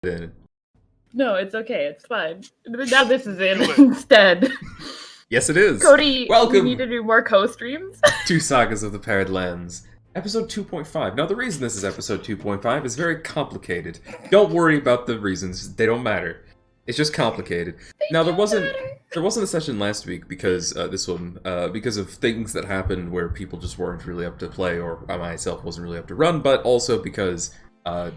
in. No, it's okay. It's fine. Now this is in instead. Yes, it is. Cody, welcome we need to do more co-streams. to Sagas of the Parrot Lands, episode 2.5. Now, the reason this is episode 2.5 is very complicated. Don't worry about the reasons; they don't matter. It's just complicated. Now, there wasn't a session last week because because of things that happened where people just weren't really up to play, or I myself wasn't really up to run, but also because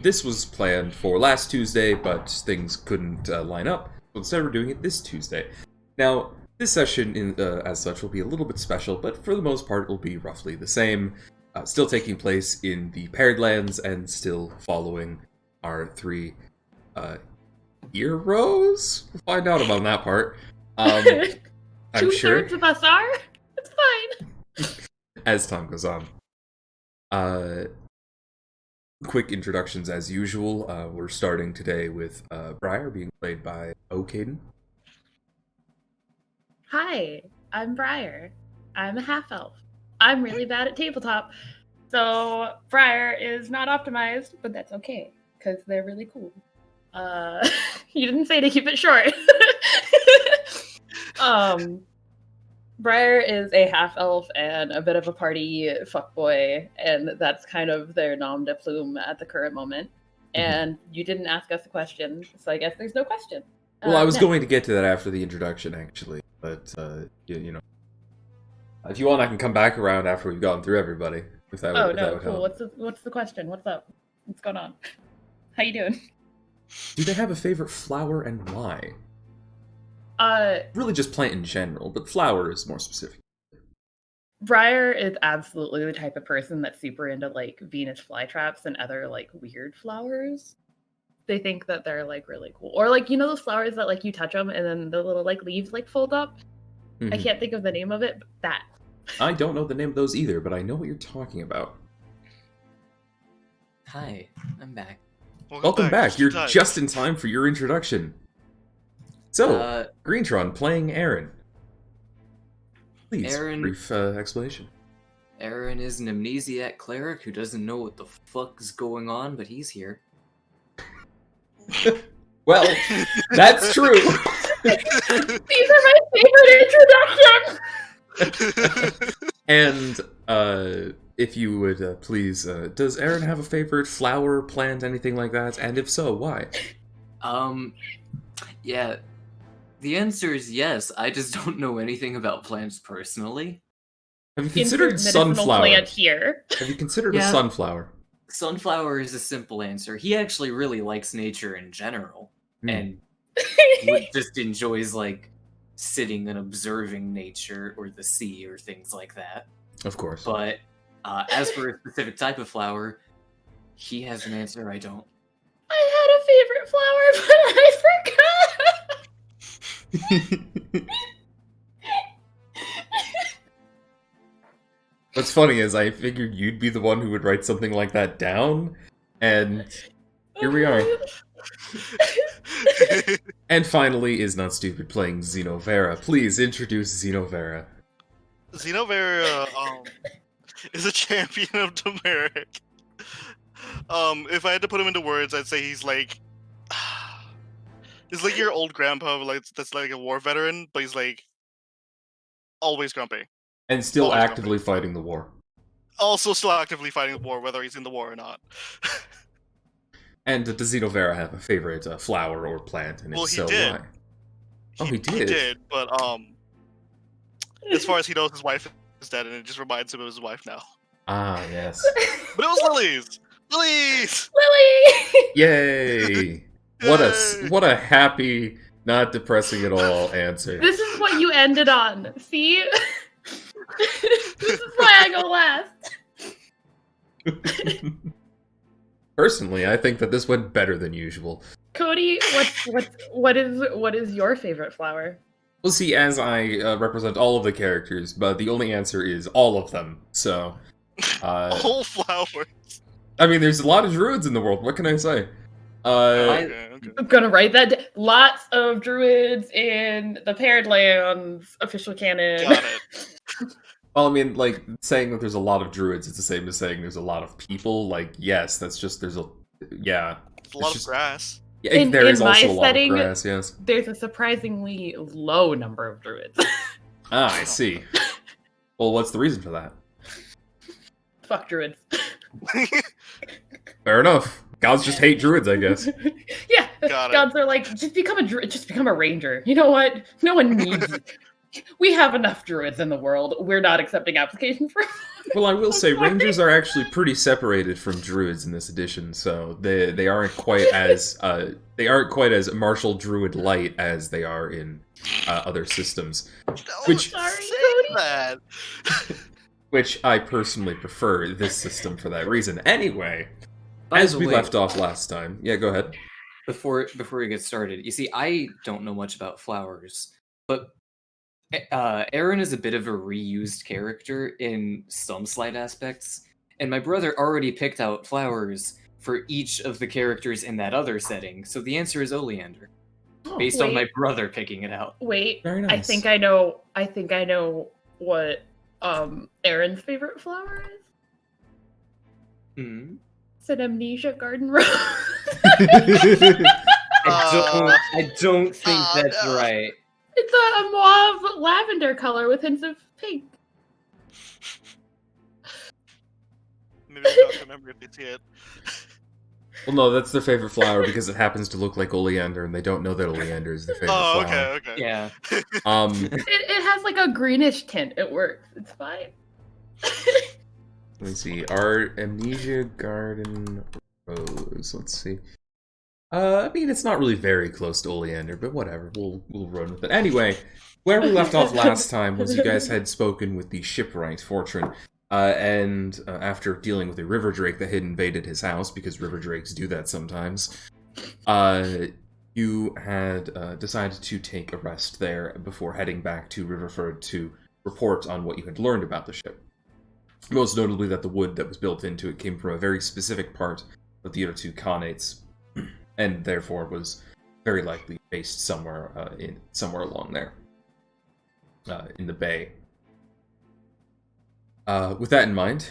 this was planned for last Tuesday, but things couldn't line up. So instead, we're doing it this Tuesday. Now, this session, as such, will be a little bit special, but for the most part, it will be roughly the same. Still taking place in the Parrot Lands and still following our three heroes? We'll find out about that part. I'm sure. 2/3 of us are? It's fine. As time goes on. Quick introductions as usual. We're starting today with Briar being played by Caden. Hi, I'm Briar. I'm a half-elf. I'm really bad at tabletop. So Briar is not optimized, but that's okay, because they're really cool. You didn't say to keep it short. Briar is a half-elf and a bit of a party fuckboy, and that's kind of their nom de plume at the current moment. And you didn't ask us a question, so I guess there's no question. Well, I was going to get to that after the introduction, actually, but, you know. If you want, I can come back around after we've gone through everybody. If that would cool. help. What's the question? What's up? What's going on? How you doing? Do they have a favorite flower and why? Really just plant in general, but flower is more specific. Briar is absolutely the type of person that's super into, like, Venus flytraps and other, like, weird flowers. They think that they're, like, really cool. Or, like, you know those flowers that, like, you touch them and then the little, like, leaves, like, fold up? I can't think of the name of it, but that. I don't know the name of those either, but I know what you're talking about. Hi, I'm back. Welcome back. You're just in time for your introduction. So, Greentron playing Aaron. Please, brief explanation. Aaron is an amnesiac cleric who doesn't know what the fuck's going on, but he's here. Well, that's true. These are my favorite introductions! And, if you would please, does Aaron have a favorite flower, plant, anything like that? And if so, why? Yeah. The answer is yes. I just don't know anything about plants personally. Have you considered sunflower? Plant here. Have you considered a sunflower? Sunflower is a simple answer. He actually really likes nature in general, and just enjoys, like, sitting and observing nature or the sea or things like that. Of course. But as for a specific type of flower, he has an answer I don't. I had a favorite flower, but I forgot! What's funny is I figured you'd be the one who would write something like that down, and here we are. And finally is Not Stupid playing Xenovera. Please introduce Xenovera. Xenovera is a champion of Demeric. If I had to put him into words, I'd say he's like your old grandpa, like that's like a war veteran, but he's like always grumpy. And still actively fighting the war. Also still actively fighting the war, whether he's in the war or not. And does Xenovera have a favorite flower or plant? And if so, why? He did. He did, but as far as he knows, his wife is dead, and it just reminds him of his wife now. Ah, yes. But it was Lily's! Lily's! Lily! Yay! What a happy, not depressing at all answer. This is what you ended on. See? This is why I go last. Personally, I think that this went better than usual. Cody, what is your favorite flower? Well, see, as I represent all of the characters, but the only answer is all of them. So, all flowers. I mean, there's a lot of druids in the world. What can I say? Okay. I'm gonna write that. Lots of druids in the Parrot Lands official canon. Got it. Well, I mean, like, saying that there's a lot of druids, it's the same as saying there's a lot of people. Like, yes, that's just, yeah. It's a lot of grass. Yeah, there is in also my a lot setting, of grass, yes. there's a surprisingly low number of druids. Ah, I see. Well, what's the reason for that? Fuck druids. Fair enough. Gods just hate druids, I guess. Yeah, Got it. gods are like, just become a druid, just become a ranger. You know what? No one needs. We have enough druids in the world. We're not accepting applications for. Well, I will say rangers are actually pretty separated from druids in this edition, so they aren't quite as martial druid light as they are in other systems, which Sorry, Say Cody. that. which I personally prefer this system for that reason. Anyway, By as the we way, left off last time, yeah, go ahead. before we get started, you see, I don't know much about flowers, but Aaron is a bit of a reused character in some slight aspects, and my brother already picked out flowers for each of the characters in that other setting, so the answer is oleander, based on my brother picking it out. Wait, Very I nice. think I know. I think I know what Aaron's favorite flower is. Hmm? It's an amnesia garden rose. I don't think that's no. right. It's a mauve lavender color with hints of pink. Maybe I can't remember if it's it. Well, no, that's their favorite flower because it happens to look like oleander, and they don't know that oleander is their favorite Oh, flower. okay. Yeah. It has like a greenish tint. It works. It's fine. Let me see. Our amnesia garden rose. Let's see. I mean, it's not really very close to oleander, but whatever. We'll run with it. Anyway, where we left off last time was you guys had spoken with the shipwright Fortune, and after dealing with a river drake that had invaded his house, because river drakes do that sometimes, you had decided to take a rest there before heading back to Riverford to report on what you had learned about the ship. Most notably that the wood that was built into it came from a very specific part of the other two Khanates, and therefore was very likely based somewhere along there, in the bay. With that in mind,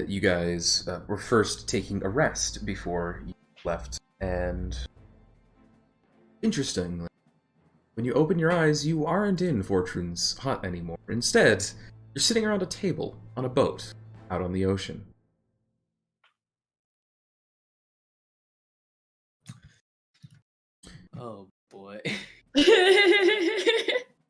you guys were first taking a rest before you left, and interestingly, when you open your eyes, you aren't in Fortune's hut anymore. Instead, you're sitting around a table on a boat out on the ocean. Oh boy.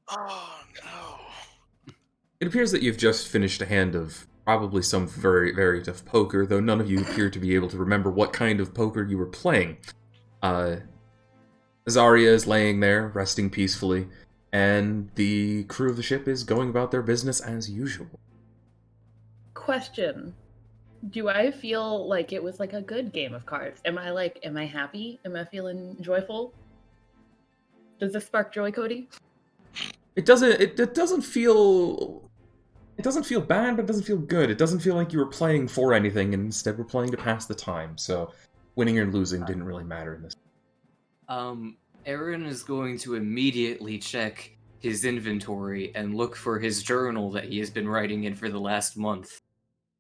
Oh no. It appears that you've just finished a hand of probably some very, very tough poker, though none of you appear to be able to remember what kind of poker you were playing. Zarya is laying there, resting peacefully, and the crew of the ship is going about their business as usual. Question. Do I feel like it was like a good game of cards? Am I happy? Am I feeling joyful? Does this spark joy, Cody? It doesn't feel bad, but it doesn't feel good. It doesn't feel like you were playing for anything, and instead we're playing to pass the time. So winning or losing didn't really matter in this. Aaron is going to immediately check his inventory and look for his journal that he has been writing in for the last month.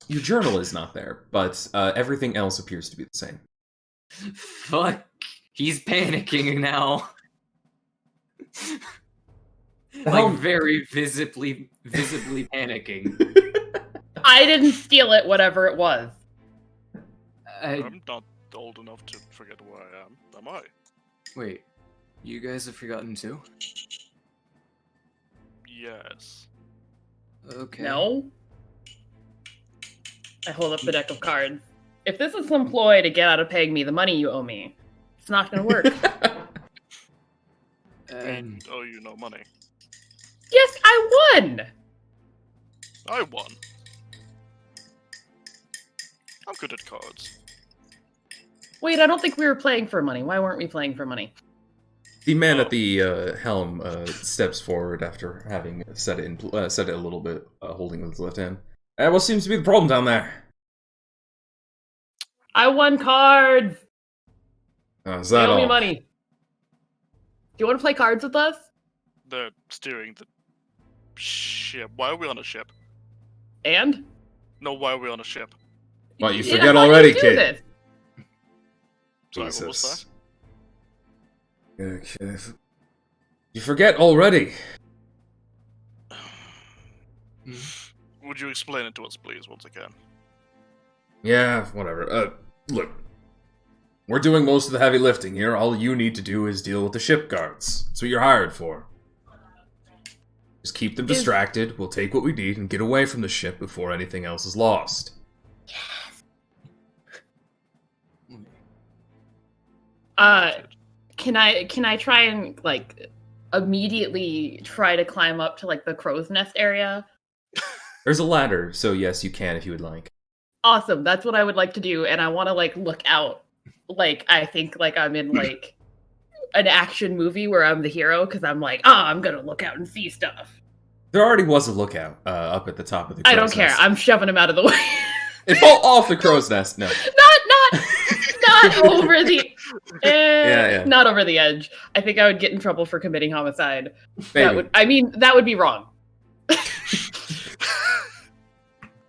Your journal is not there, but everything else appears to be the same. Fuck. He's panicking now. Like, very visibly panicking. I didn't steal it, whatever it was. I'm not old enough to forget who I am I? Wait, you guys have forgotten too? Yes. Okay. No. I hold up the deck of cards. If this is some ploy to get out of paying me the money you owe me, it's not gonna work. And Oh, you know money. Yes, I won! I won. I'm good at cards. Wait, I don't think we were playing for money. Why weren't we playing for money? The man at the helm steps forward after having set it a little bit, holding with his left hand. What seems to be the problem down there? I won cards! Is They that owe me all? money. Do you want to play cards with us? They're steering the ship. Why are we on a ship? And? No, why are we on a ship? What, you Yeah, forget how do already, do kid? this? Sorry, what was Jesus. Okay. You forget already. Would you explain it to us, please, once again? Yeah, whatever. Look. We're doing most of the heavy lifting here. All you need to do is deal with the ship guards. That's what you're hired for. Just keep them distracted, we'll take what we need, and get away from the ship before anything else is lost. Can I try and, like, immediately try to climb up to, like, the crow's nest area? There's a ladder, so yes, you can if you would like. Awesome, that's what I would like to do, and I want to, like, look out. Like, I think, like, I'm in, like, an action movie where I'm the hero, because I'm like, I'm gonna look out and see stuff. There already was a lookout up at the top of the crow's I don't care, nest. I'm shoving him out of the way. It fall off the crow's nest, no. Not over the... Yeah. Not over the edge. I think I would get in trouble for committing homicide. Maybe. That would be wrong.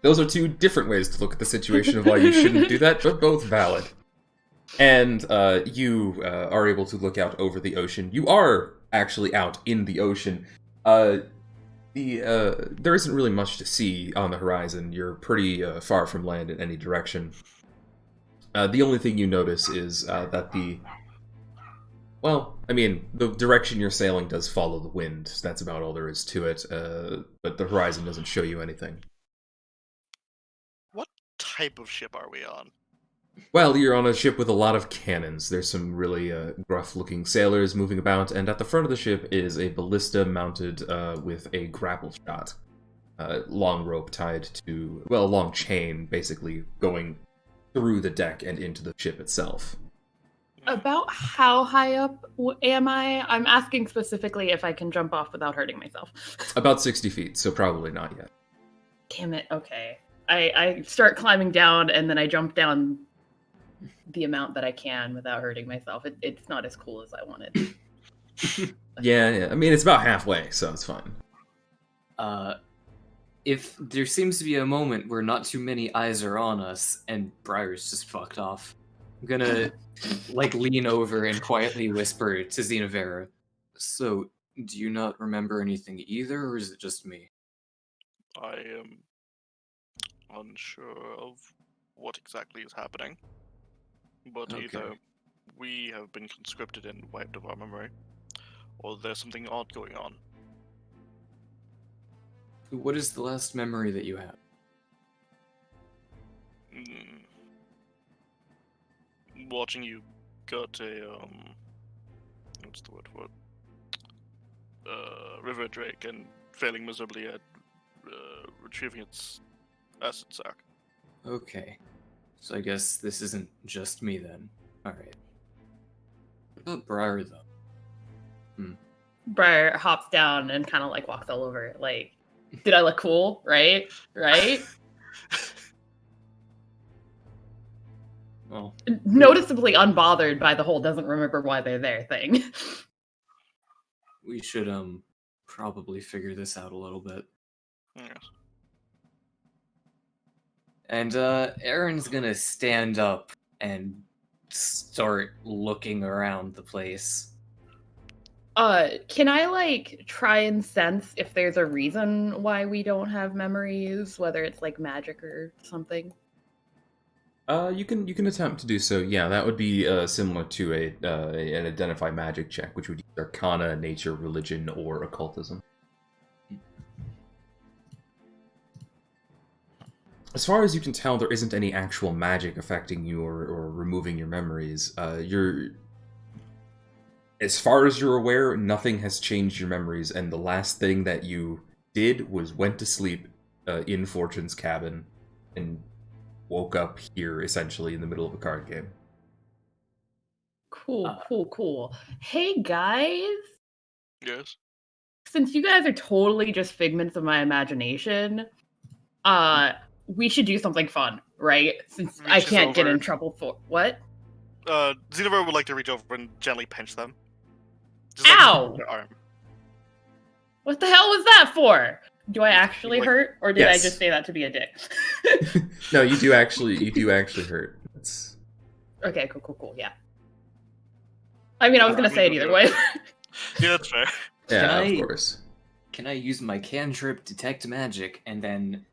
Those are two different ways to look at the situation of why you shouldn't do that, but both valid. And you are able to look out over the ocean. You are actually out in the ocean. There isn't really much to see on the horizon. You're pretty far from land in any direction. The only thing you notice is that the direction you're sailing does follow the wind. So that's about all there is to it. But the horizon doesn't show you anything. What type of ship are we on? Well, you're on a ship with a lot of cannons. There's some really gruff-looking sailors moving about, and at the front of the ship is a ballista mounted with a grapple shot. Long rope tied to, a long chain, basically, going through the deck and into the ship itself. About how high up am I? I'm asking specifically if I can jump off without hurting myself. About 60 feet, so probably not yet. Damn it, okay. I start climbing down, and then I jump down the amount that I can without hurting myself. It's not as cool as I wanted. Yeah. I mean, it's about halfway, so it's fine. If there seems to be a moment where not too many eyes are on us, and Briar's just fucked off, I'm gonna, lean over and quietly whisper to Xenavera, so, do you not remember anything either, or is it just me? I am unsure of what exactly is happening. But Okay. either we have been conscripted and wiped of our memory, or there's something odd going on. What is the last memory that you have? Watching you got a, what's the word for it? River drake and failing miserably at retrieving its acid sac. Okay. So I guess this isn't just me then. Alright. What about Briar, though? Briar hops down and kind of like walks all over. Like, did I look cool? Right? Well, Noticeably unbothered by the whole doesn't remember why they're there thing. we should, probably figure this out a little bit. Yes. And, Aaron's gonna stand up and start looking around the place. Can I try and sense if there's a reason why we don't have memories, whether it's like magic or something? You can attempt to do so. Yeah, that would be similar to an identify magic check, which would use Arcana, Nature, Religion, or Occultism. As far as you can tell, there isn't any actual magic affecting you or removing your memories. As far as you're aware, nothing has changed your memories, and the last thing that you did was went to sleep in Fortune's cabin and woke up here, essentially, in the middle of a card game. Cool. Hey, guys! Yes. Since you guys are totally just figments of my imagination, we should do something fun, right? Since I Reaches can't get over. in trouble for... What? Xenover would like to reach over and gently pinch them. Ow! Their arm. What the hell was that for? Do I actually Like- hurt, or did Yes. I just say that to be a dick? No, you do actually hurt. It's... Okay, cool, yeah. I mean, I was gonna say it either way. Yeah, that's fair. Yeah, Can of I- course. Can I use my cantrip detect magic and then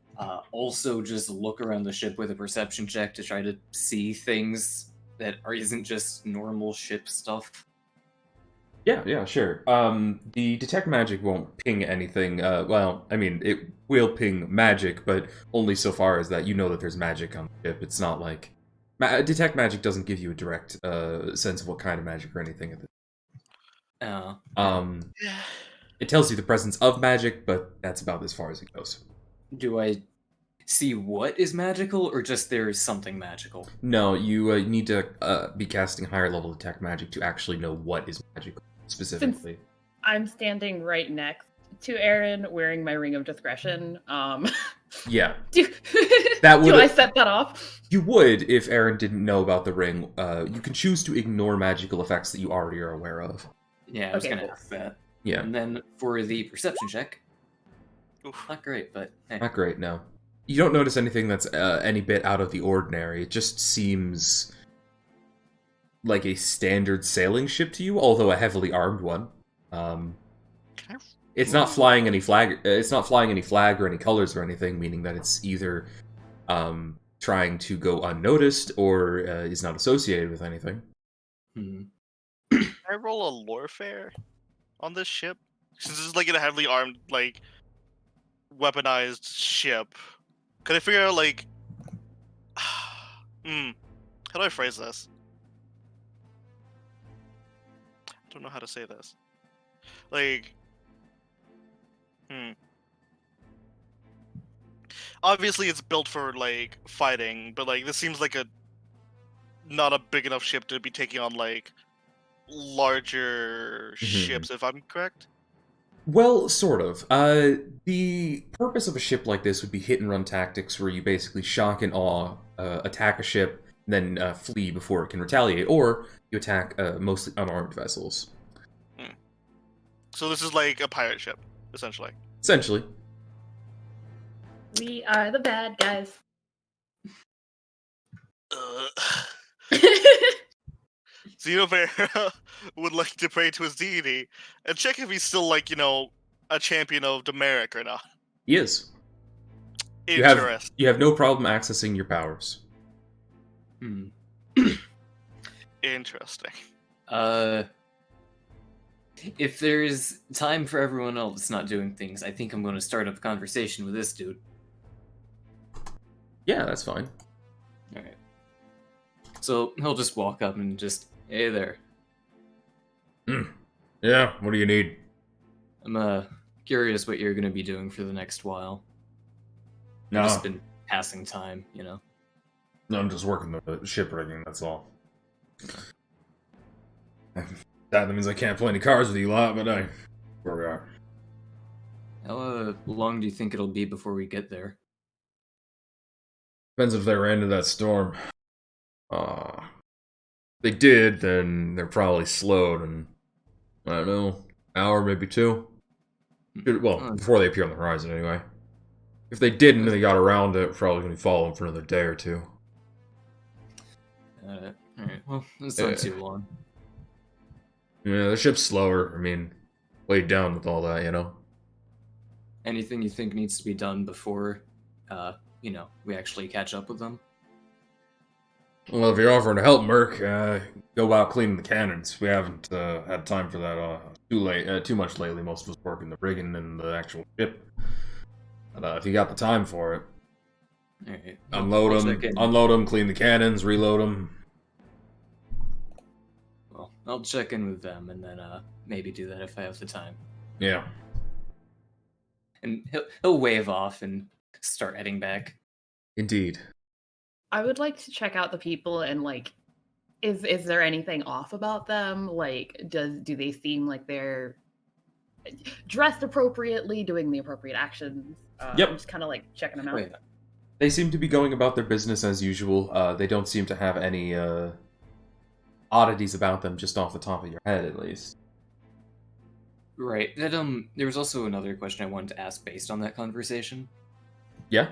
also just look around the ship with a perception check to try to see things that isn't just normal ship stuff? Yeah, sure. The detect magic won't ping anything. Well, I mean, it will ping magic, but only so far as that you know that there's magic on the ship. It's not like detect magic doesn't give you a direct sense of what kind of magic or anything. Oh. Yeah. It tells you the presence of magic, but that's about as far as it goes. Do I see what is magical, or just there is something magical? No, you need to be casting higher level detect magic to actually know what is magical specifically. I'm standing right next to Aaron, wearing my ring of discretion. Yeah, Do, That do would- I set that off? you would if Aaron didn't know about the ring. You can choose to ignore magical effects that you already are aware of. Yeah, I was Okay, gonna cool. ask that. Yeah, And then for the perception check, Oof. not great, but hey. not great. No, you don't notice anything that's any bit out of the ordinary. It just seems like a standard sailing ship to you, although a heavily armed one. Can I It's not flying any flag. It's not flying any flag or any colors or anything, meaning that it's either trying to go unnoticed or is not associated with anything. Hmm. Can I roll a lore fair on this ship? Since this is like a heavily armed, like weaponized ship. Could I figure out like how do I phrase this? I don't know how to say this. Like obviously it's built for like fighting, but like this seems like a not a big enough ship to be taking on like larger ships, if I'm correct. Well, sort of. The purpose of a ship like this would be hit and run tactics, where you basically shock and awe, attack a ship, then flee before it can retaliate, or you attack mostly unarmed vessels. So this is like a pirate ship, essentially. Essentially. We are the bad guys. Xenovera would like to pray to his deity and check if he's still like, a champion of Demeric or not. He is. Interesting. You have no problem accessing your powers. Hmm. Interesting. If there's time for everyone else not doing things, I think I'm going to start up a conversation with this dude. Yeah, that's fine. Alright. So he'll just walk up and just, hey there. Yeah, what do you need? I'm curious what you're going to be doing for the next while. I've just been passing time, you know. No, I'm just working the ship rigging, that's all. That means I can't play any cards with you lot, but where we are. How long do you think it'll be before we get there? Depends if they ran into that storm. If they did, then they're probably slowed, and I don't know, hour, maybe two. Well, before they appear on the horizon, anyway. If they didn't and they got around it, probably gonna be following for another day or two. Alright, well, that's not too long. Yeah, the ship's slower. I mean, weighed down with all that, you know. Anything you think needs to be done before, we actually catch up with them? Well, if you're offering to help, Merc, go out cleaning the cannons. We haven't had time for that too much lately. Most of us working the rigging and the actual ship. But if you got the time for it, Alright. unload them, clean the cannons, reload them. Well, I'll check in with them and then maybe do that if I have the time. Yeah. And he'll wave off and start heading back. Indeed. I would like to check out the people and like, is there anything off about them? Like, do they seem like they're dressed appropriately, doing the appropriate actions? Yep. I'm just kind of like checking them out. Wait, They seem to be going about their business as usual. They don't seem to have any oddities about them, just off the top of your head, at least. right. That there was also another question I wanted to ask based on that conversation. Yeah?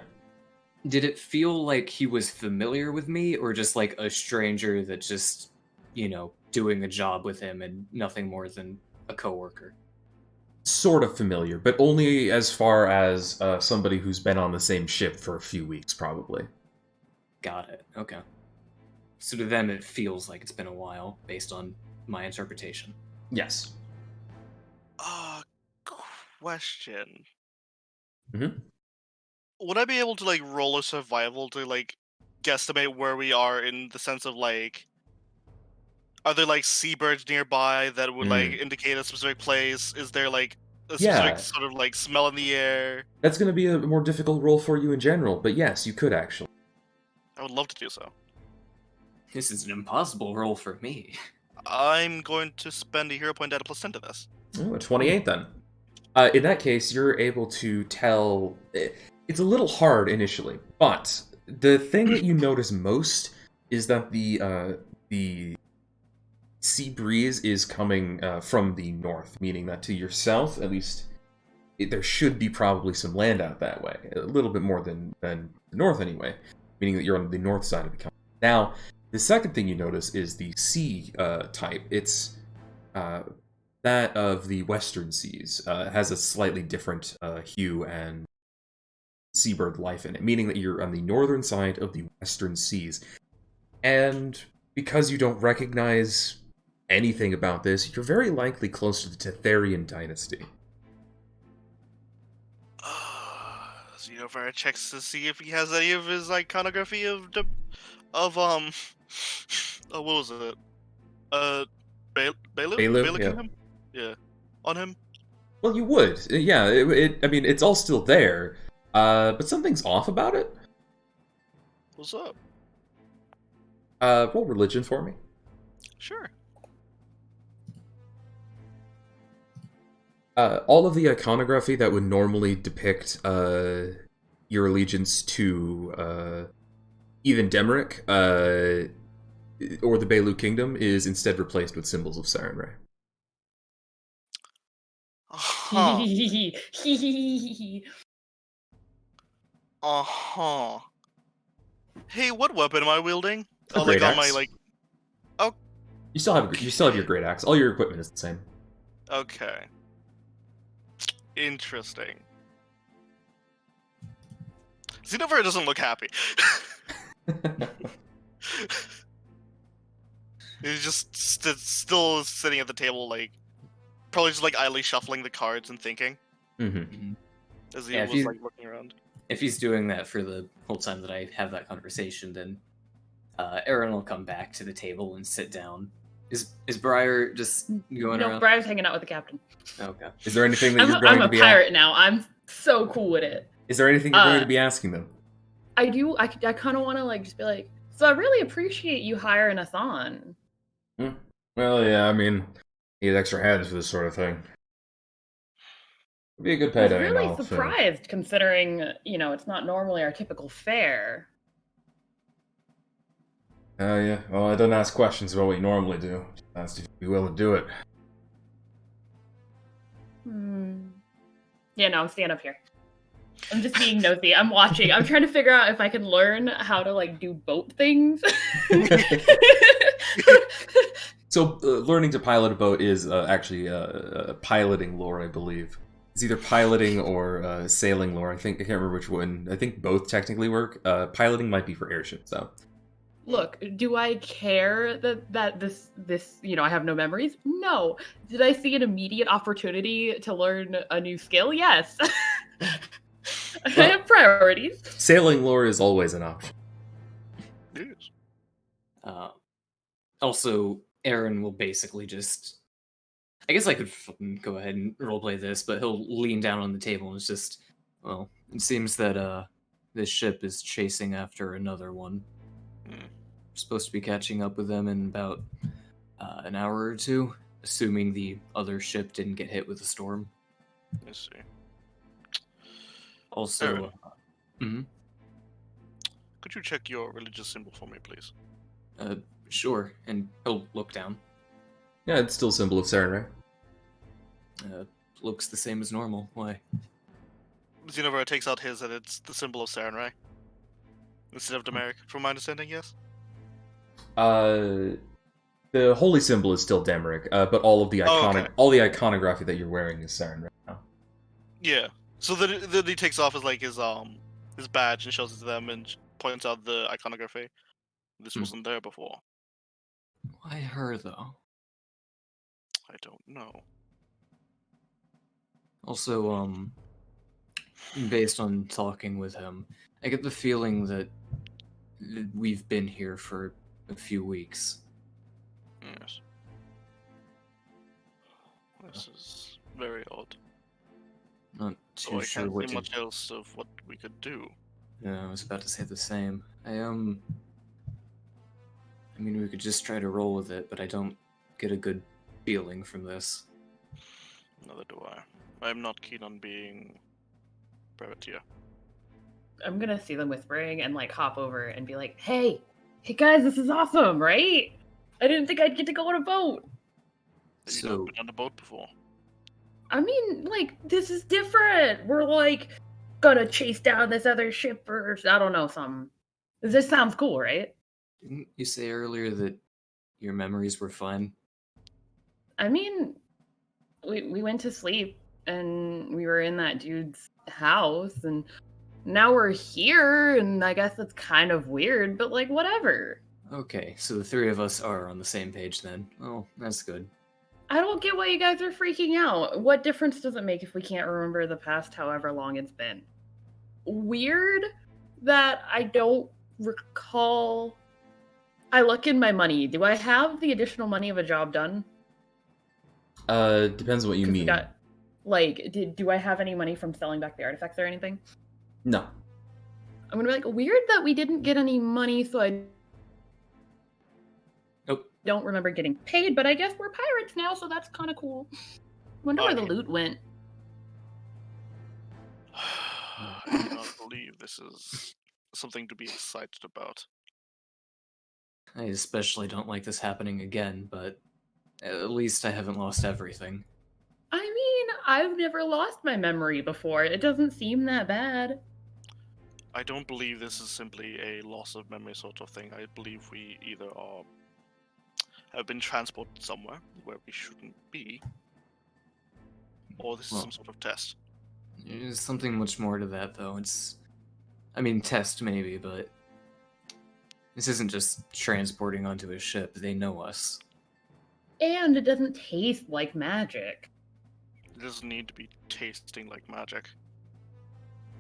Did it feel like he was familiar with me, or just like a stranger that just, doing a job with him and nothing more than a coworker. Sort of familiar, but only as far as somebody who's been on the same ship for a few weeks, probably. Got it. Okay. So to them, it feels like it's been a while, based on my interpretation. Yes. Question. Mm-hmm. Would I be able to like roll a survival to like guesstimate where we are in the sense of like, are there like seabirds nearby that would like indicate a specific place? Is there like a specific sort of like smell in the air? That's going to be a more difficult role for you in general, but yes, you could actually. I would love to do so. This is an impossible role for me. I'm going to spend a hero point data plus 10 to this. Oh, a 28 then. In that case, you're able to tell. It's a little hard initially, but the thing that you notice most is that the sea breeze is coming from the north, meaning that to your south, at least, there should be probably some land out that way. A little bit more than the north anyway, meaning that you're on the north side of the continent. Now, the second thing you notice is the sea type. It's that of the western seas. Has a slightly different hue and seabird life in it, meaning that you're on the northern side of the western seas. And because you don't recognize anything about this, you're very likely close to the Tetherian dynasty. Xenophara checks to see if he has any of his iconography of what was it? Bailiff? Bailiff, yeah. Kingdom? Yeah. On him? Well, you would. Yeah, I mean, it's all still there. But something's off about it. What's up? Roll religion for me. Sure. All of the iconography that would normally depict your allegiance to even Demeric or the Belu Kingdom is instead replaced with symbols of Sarenrae. Uh-huh. Uh-huh. Hey, what weapon am I wielding? A Oh, great like on axe. my like. Oh. You still have your great axe. All your equipment is the same. Okay. Interesting. Xenophara doesn't look happy. He's just still sitting at the table, like probably just like idly shuffling the cards and thinking as he was like looking around. If he's doing that for the whole time that I have that conversation, then Aaron will come back to the table and sit down. Is Briar just going around? No, Briar's hanging out with the captain. Okay. Is there anything that you're going to be? I'm a pirate now. I'm so cool with it. Is there anything you're going to be asking them? I do. I kind of want to like just be like. So I really appreciate you hiring us on. Well, yeah. I mean, need extra hands for this sort of thing. It'd be a good payday. I'm really surprised, considering it's not normally our typical fare. Yeah. Well, I don't ask questions about what you normally do. Just asked if you'd be willing to do it. Yeah, no, I'm staying up here. I'm just being nosy. I'm watching. I'm trying to figure out if I can learn how to like do boat things. So, learning to pilot a boat is actually piloting lore, I believe. It's either piloting or sailing lore. I can't remember which one. I think both technically work. Piloting might be for airships, though. Look, do I care that this I have no memories? No. Did I see an immediate opportunity to learn a new skill? Yes. I have priorities. Sailing lore is always an option. Yes. Also, Aaron will basically just... I guess I could go ahead and roleplay this, but he'll lean down on the table and it's just... Well, it seems that this ship is chasing after another one. We're supposed to be catching up with them in about an hour or two, assuming the other ship didn't get hit with a storm. Let's see. Also, could you check your religious symbol for me, please? Sure, and he'll look down. Yeah, it's still a symbol of Sarenrae. Looks the same as normal. Why? Xenophara takes out his, and it's the symbol of Sarenrae instead of Demeric, from my understanding. Yes. The holy symbol is still Demeric, but all of the all the iconography that you're wearing is Saren right now. Yeah. So then he takes off his badge and shows it to them and points out the iconography. This wasn't there before. Why her though? I don't know. Also, based on talking with him, I get the feeling that we've been here for a few weeks. Yes. This is very odd. Not too I sure can't what see much else of what we could do. Yeah, I was about to say the same. I mean, we could just try to roll with it, but I don't get a good feeling from this. Neither do I. I'm not keen on being privateer. I'm gonna see them whispering and like hop over and be like, hey guys, this is awesome, right? I didn't think I'd get to go on a boat. You've never been on a boat before. I mean, like, this is different. We're like gonna chase down this other ship or I don't know, something. This sounds cool, right? Didn't you say earlier that your memories were fun? I mean, we went to sleep and we were in that dude's house and now we're here and I guess it's kind of weird, but like whatever. Okay, so the three of us are on the same page then. Oh, that's good. I don't get why you guys are freaking out. What difference does it make if we can't remember the past however long it's been? Weird that I don't recall. I look in my money. Do I have the additional money of a job done? Depends on what you mean. Do I have any money from selling back the artifacts or anything? No. I'm gonna be like, weird that we didn't get any money, so I don't remember getting paid, but I guess we're pirates now, so that's kind of cool. Wonder where the loot went. I cannot believe this is something to be excited about. I especially don't like this happening again, but at least I haven't lost everything. I mean, I've never lost my memory before. It doesn't seem that bad. I don't believe this is simply a loss of memory sort of thing. I believe we either have been transported somewhere where we shouldn't be, or this is some sort of test. There's something much more to that, though. I mean, test maybe, but this isn't just transporting onto a ship. They know us. And it doesn't taste like magic. It doesn't need to be tasting like magic.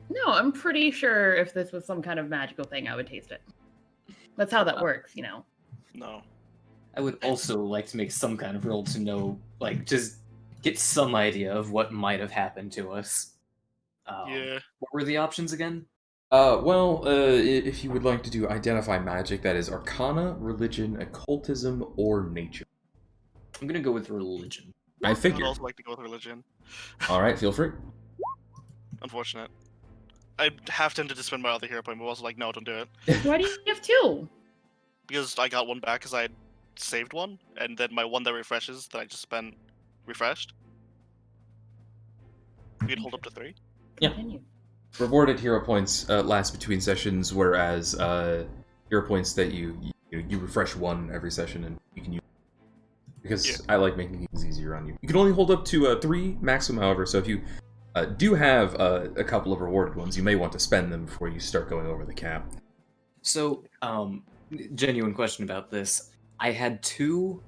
No, I'm pretty sure if this was some kind of magical thing, I would taste it. That's how that works, you know. No. I would also like to make some kind of roll to know, like, just get some idea of what might have happened to us. Yeah. What were the options again? If you would like to do Identify Magic, that is Arcana, Religion, Occultism, or Nature. I'm gonna go with Religion. I figured. I'd also like to go with Religion. Alright, feel free. Unfortunate. I half tempted to spend my other hero point, but I was like, no, don't do it. Why do you have two? Because I got one back because I had saved one, and then my one that refreshes that I just spent refreshed. We can hold up to 3. Yeah. Continue. Rewarded hero points last between sessions, whereas hero points that you refresh one every session and you can use. Because I like making things easier on you. You can only hold up to 3 maximum, however, so if you do have a couple of rewarded ones, you may want to spend them before you start going over the cap. So, genuine question about this. I had 2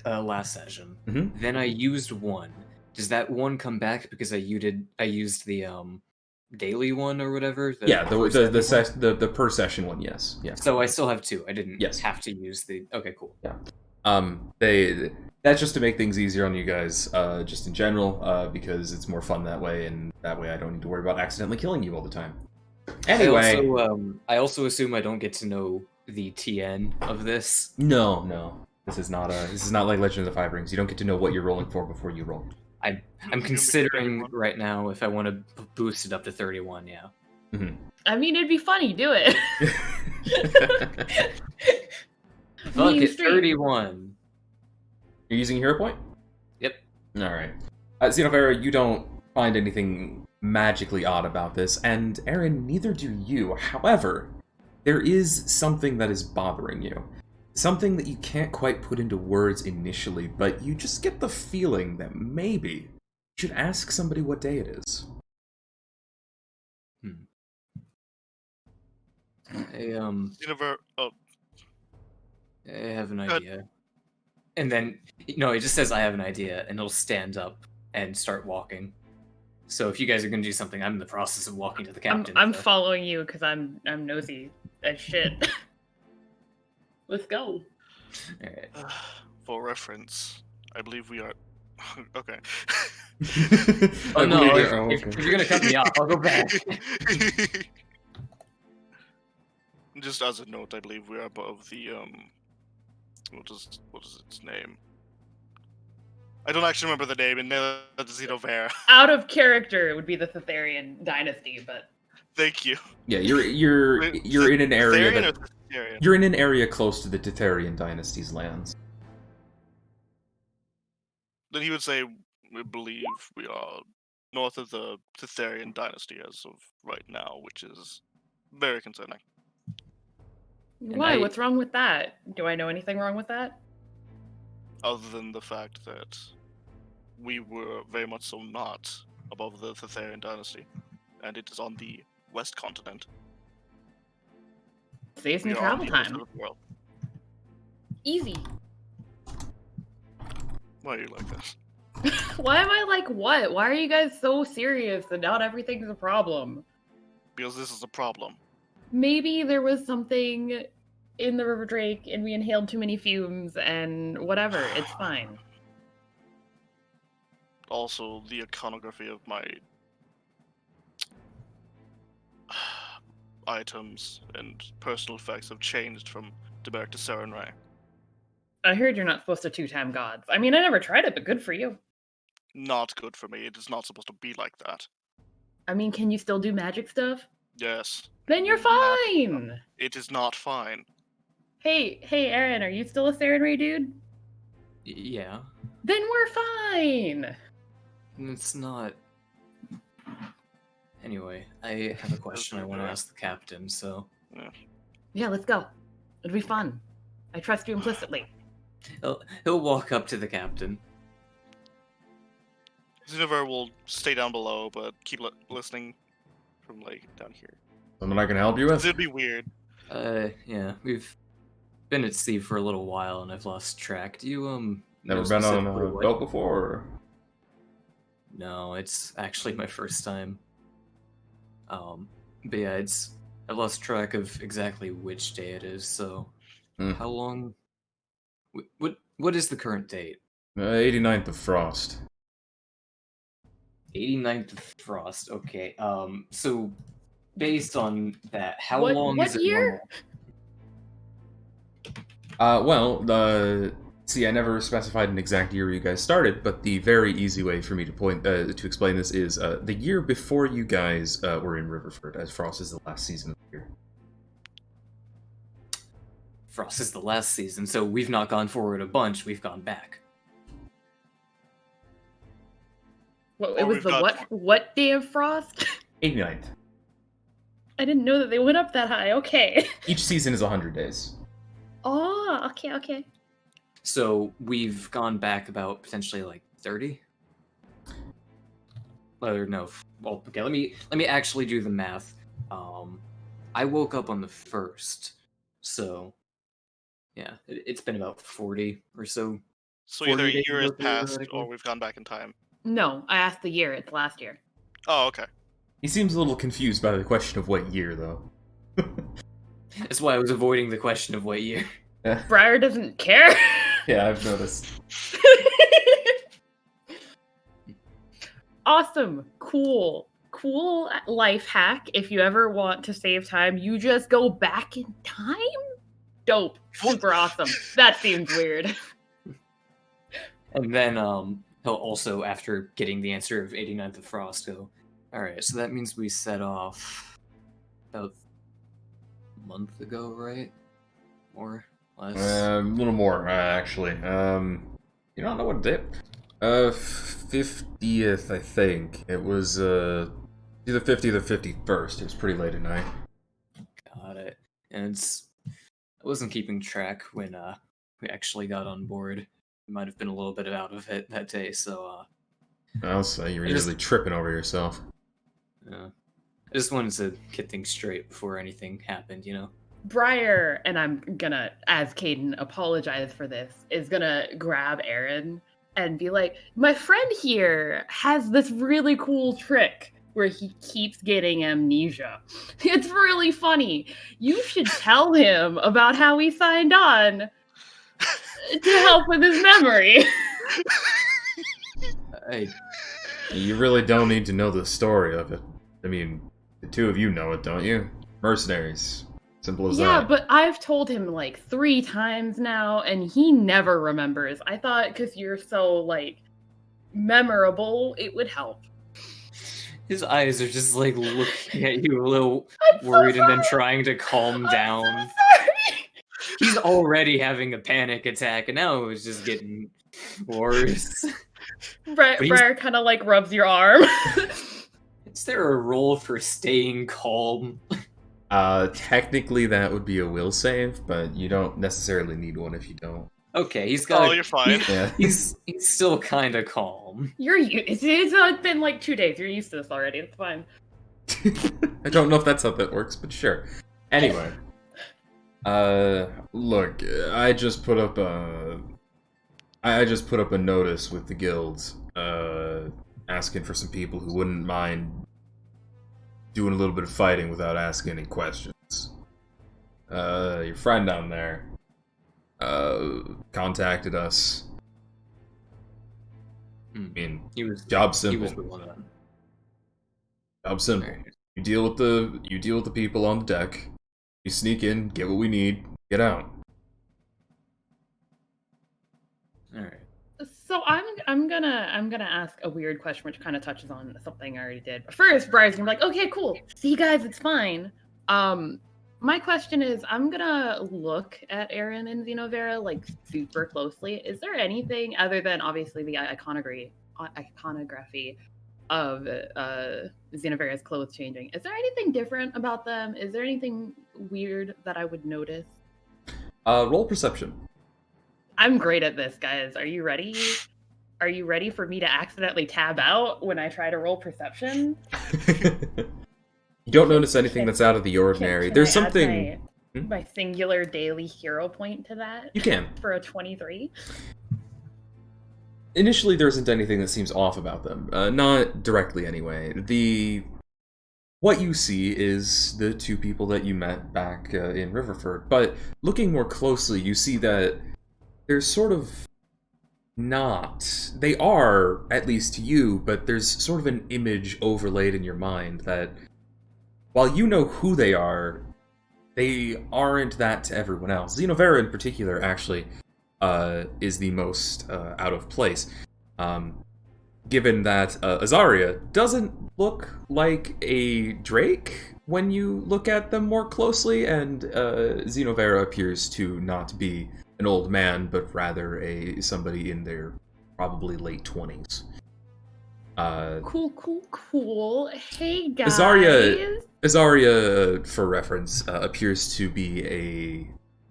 last session. Mm-hmm. Then I used 1. Does that one come back because I used the daily one or whatever? The per session one, yes. Yeah. So I still have 2. I didn't Yes. have to use the. Okay, cool. Yeah. That's just to make things easier on you guys, just in general, because it's more fun that way, and that way I don't need to worry about accidentally killing you all the time. Anyway, I also assume I don't get to know the TN of this. No. This is not like Legend of the Five Rings. You don't get to know what you're rolling for before you roll. I'm considering right now if I want to boost it up to 31. Yeah. Mm-hmm. I mean, it'd be funny. Do it. Fuck it, 31. You're using a hero point? Yep. Alright. Xenofera, you don't find anything magically odd about this, and Aaron, neither do you. However, there is something that is bothering you. something that you can't quite put into words initially, but you just get the feeling that maybe you should ask somebody what day it is. I have an idea. And then, no, it just says I have an idea, and it'll stand up and start walking. So if you guys are going to do something, I'm in the process of walking to the captain. I'm following you because I'm nosy as shit. Let's go. Alright. For reference, I believe we are... Okay. Oh no, okay. if you're going to cut me off, I'll go back. Just as a note, I believe we are above the, what is its name? I don't actually remember the name, and neither does Xenover. Out of character, it would be the Thetharian dynasty, but Thank you. Yeah, you're in an area Thetharian that... or Thetharian? You're in an area close to the Tetharian dynasty's lands. Then he would say, we believe we are north of the Thetharian dynasty as of right now, which is very concerning. why? What's wrong with that? Do I know anything wrong with that? Other than the fact that we were very much so not above the Thetharian dynasty, and it is on the west continent. Saves We me are on travel the other time. side of the world. Easy. Why are you like this? Why am I like what? Why are you guys so serious that not everything's a problem? Because this is a problem. Maybe there was something in the River Drake and we inhaled too many fumes and whatever. It's fine. Also, the iconography of my items and personal effects have changed from Deberic to Serenray. I heard you're not supposed to two-time gods. I mean, I never tried it, but good for you. Not good for me. It is not supposed to be like that. I mean, can you still do magic stuff? Yes. Then you're fine! It is not fine. Hey, Aaron, are you still a Sarenrae dude? Yeah. Then we're fine! It's not... Anyway, I have a question I want to ask the captain, so... Yeah, let's go. It'll be fun. I trust you implicitly. He'll walk up to the captain. Xenover will stay down below, but keep listening from, like, down here. Something I can help you with? It'd be weird. Yeah, we've been at sea for a little while, and I've lost track. Do you, Never know been on specifically a what- boat before? Or... No, it's actually my first time. But yeah, I've lost track of exactly which day it is, so... How long... What is the current date? 89th of Frost. 89th of Frost, okay. So, based on that, how What- long what is it year? normal? See, I never specified an exact year you guys started, but the very easy way for me to explain this is the year before you guys were in Riverford, as Frost is the last season of the year. Frost is the last season, so we've not gone forward a bunch, we've gone back. What, Or it was we've the got- what day of frost? 89th. I didn't know that they went up that high. Okay. Each season is 100 days. Oh, okay. So, we've gone back about potentially like 30? Or no, well, okay, let me actually do the math. I woke up on the 1st, so... Yeah, it's been about 40 or so. So 40 either a days year has ago, passed, theoretically. or we've gone back in time. No, I asked the year. It's last year. Oh, okay. He seems a little confused by the question of what year, though. That's why I was avoiding the question of what year. Briar doesn't care. Yeah, I've noticed. Awesome. Cool life hack. If you ever want to save time, you just go back in time? Dope. Super awesome. That seems weird. And then he'll also, after getting the answer of 89th of Frost, go, alright, so that means we set off about a month ago, right? More? Less? A little more, actually. You don't know what day? 50th, I think. It was, either 50th or 51st. It was pretty late at night. Got it. And it's I wasn't keeping track when we actually got on board. We might have been a little bit out of it that day, so I'll say you're I just- usually tripping over yourself. I just wanted to get things straight before anything happened, you know? Briar, and I'm gonna, as Caden, apologize for this, is gonna grab Aaron and be like, my friend here has this really cool trick where he keeps getting amnesia. It's really funny. You should tell him about how he signed on to help with his memory. You really don't need to know the story of it. I mean, the two of you know it, don't you? Mercenaries. Simple as that. Yeah, but I've told him like 3 times now, and he never remembers. I thought because you're so, like, memorable, it would help. His eyes are just like looking at you a little worried and then trying to calm down. I'm so sorry. He's already having a panic attack, and now it's just getting worse. Briar kind of like rubs your arm. Is there a role for staying calm? Technically that would be a will save, but you don't necessarily need one if you don't. Okay, he's got. Oh, you're fine. Yeah. He's still kind of calm. It's been like 2 days. You're used to this already. It's fine. I don't know if that's how that works, but sure. Anyway. Look, I just put up a notice with the guilds, asking for some people who wouldn't mind doing a little bit of fighting without asking any questions. Your friend down there, contacted us. I mean, job simple. He was the one. Job simple. You deal with the people on the deck. You sneak in, get what we need, get out. All right. So I'm gonna ask a weird question, which kind of touches on something I already did. First, Briar's gonna be like, "Okay, cool. See you guys. It's fine." My question is, I'm gonna look at Aaron and Xenovera like super closely. Is there anything other than obviously the iconography of Xenovera's clothes changing? Is there anything different about them? Is there anything weird that I would notice? Roll perception. I'm great at this, guys. Are you ready? Are you ready for me to accidentally tab out when I try to roll perception? You don't notice anything that's out of the ordinary. Can There's I something... add my singular daily hero point to that? You can. For a 23? Initially, there isn't anything that seems off about them. Not directly, anyway. What you see is the 2 people that you met back in Riverford, but looking more closely, you see that there's sort of not. They are, at least to you, but there's sort of an image overlaid in your mind that, while you know who they aren't that to everyone else. Xenovera in particular, actually, is the most out of place. Given that Azaria doesn't look like a Drake when you look at them more closely, and Xenovera appears to not be an old man, but rather somebody in their probably late 20s. Cool. Hey, guys. Azaria, for reference, appears to be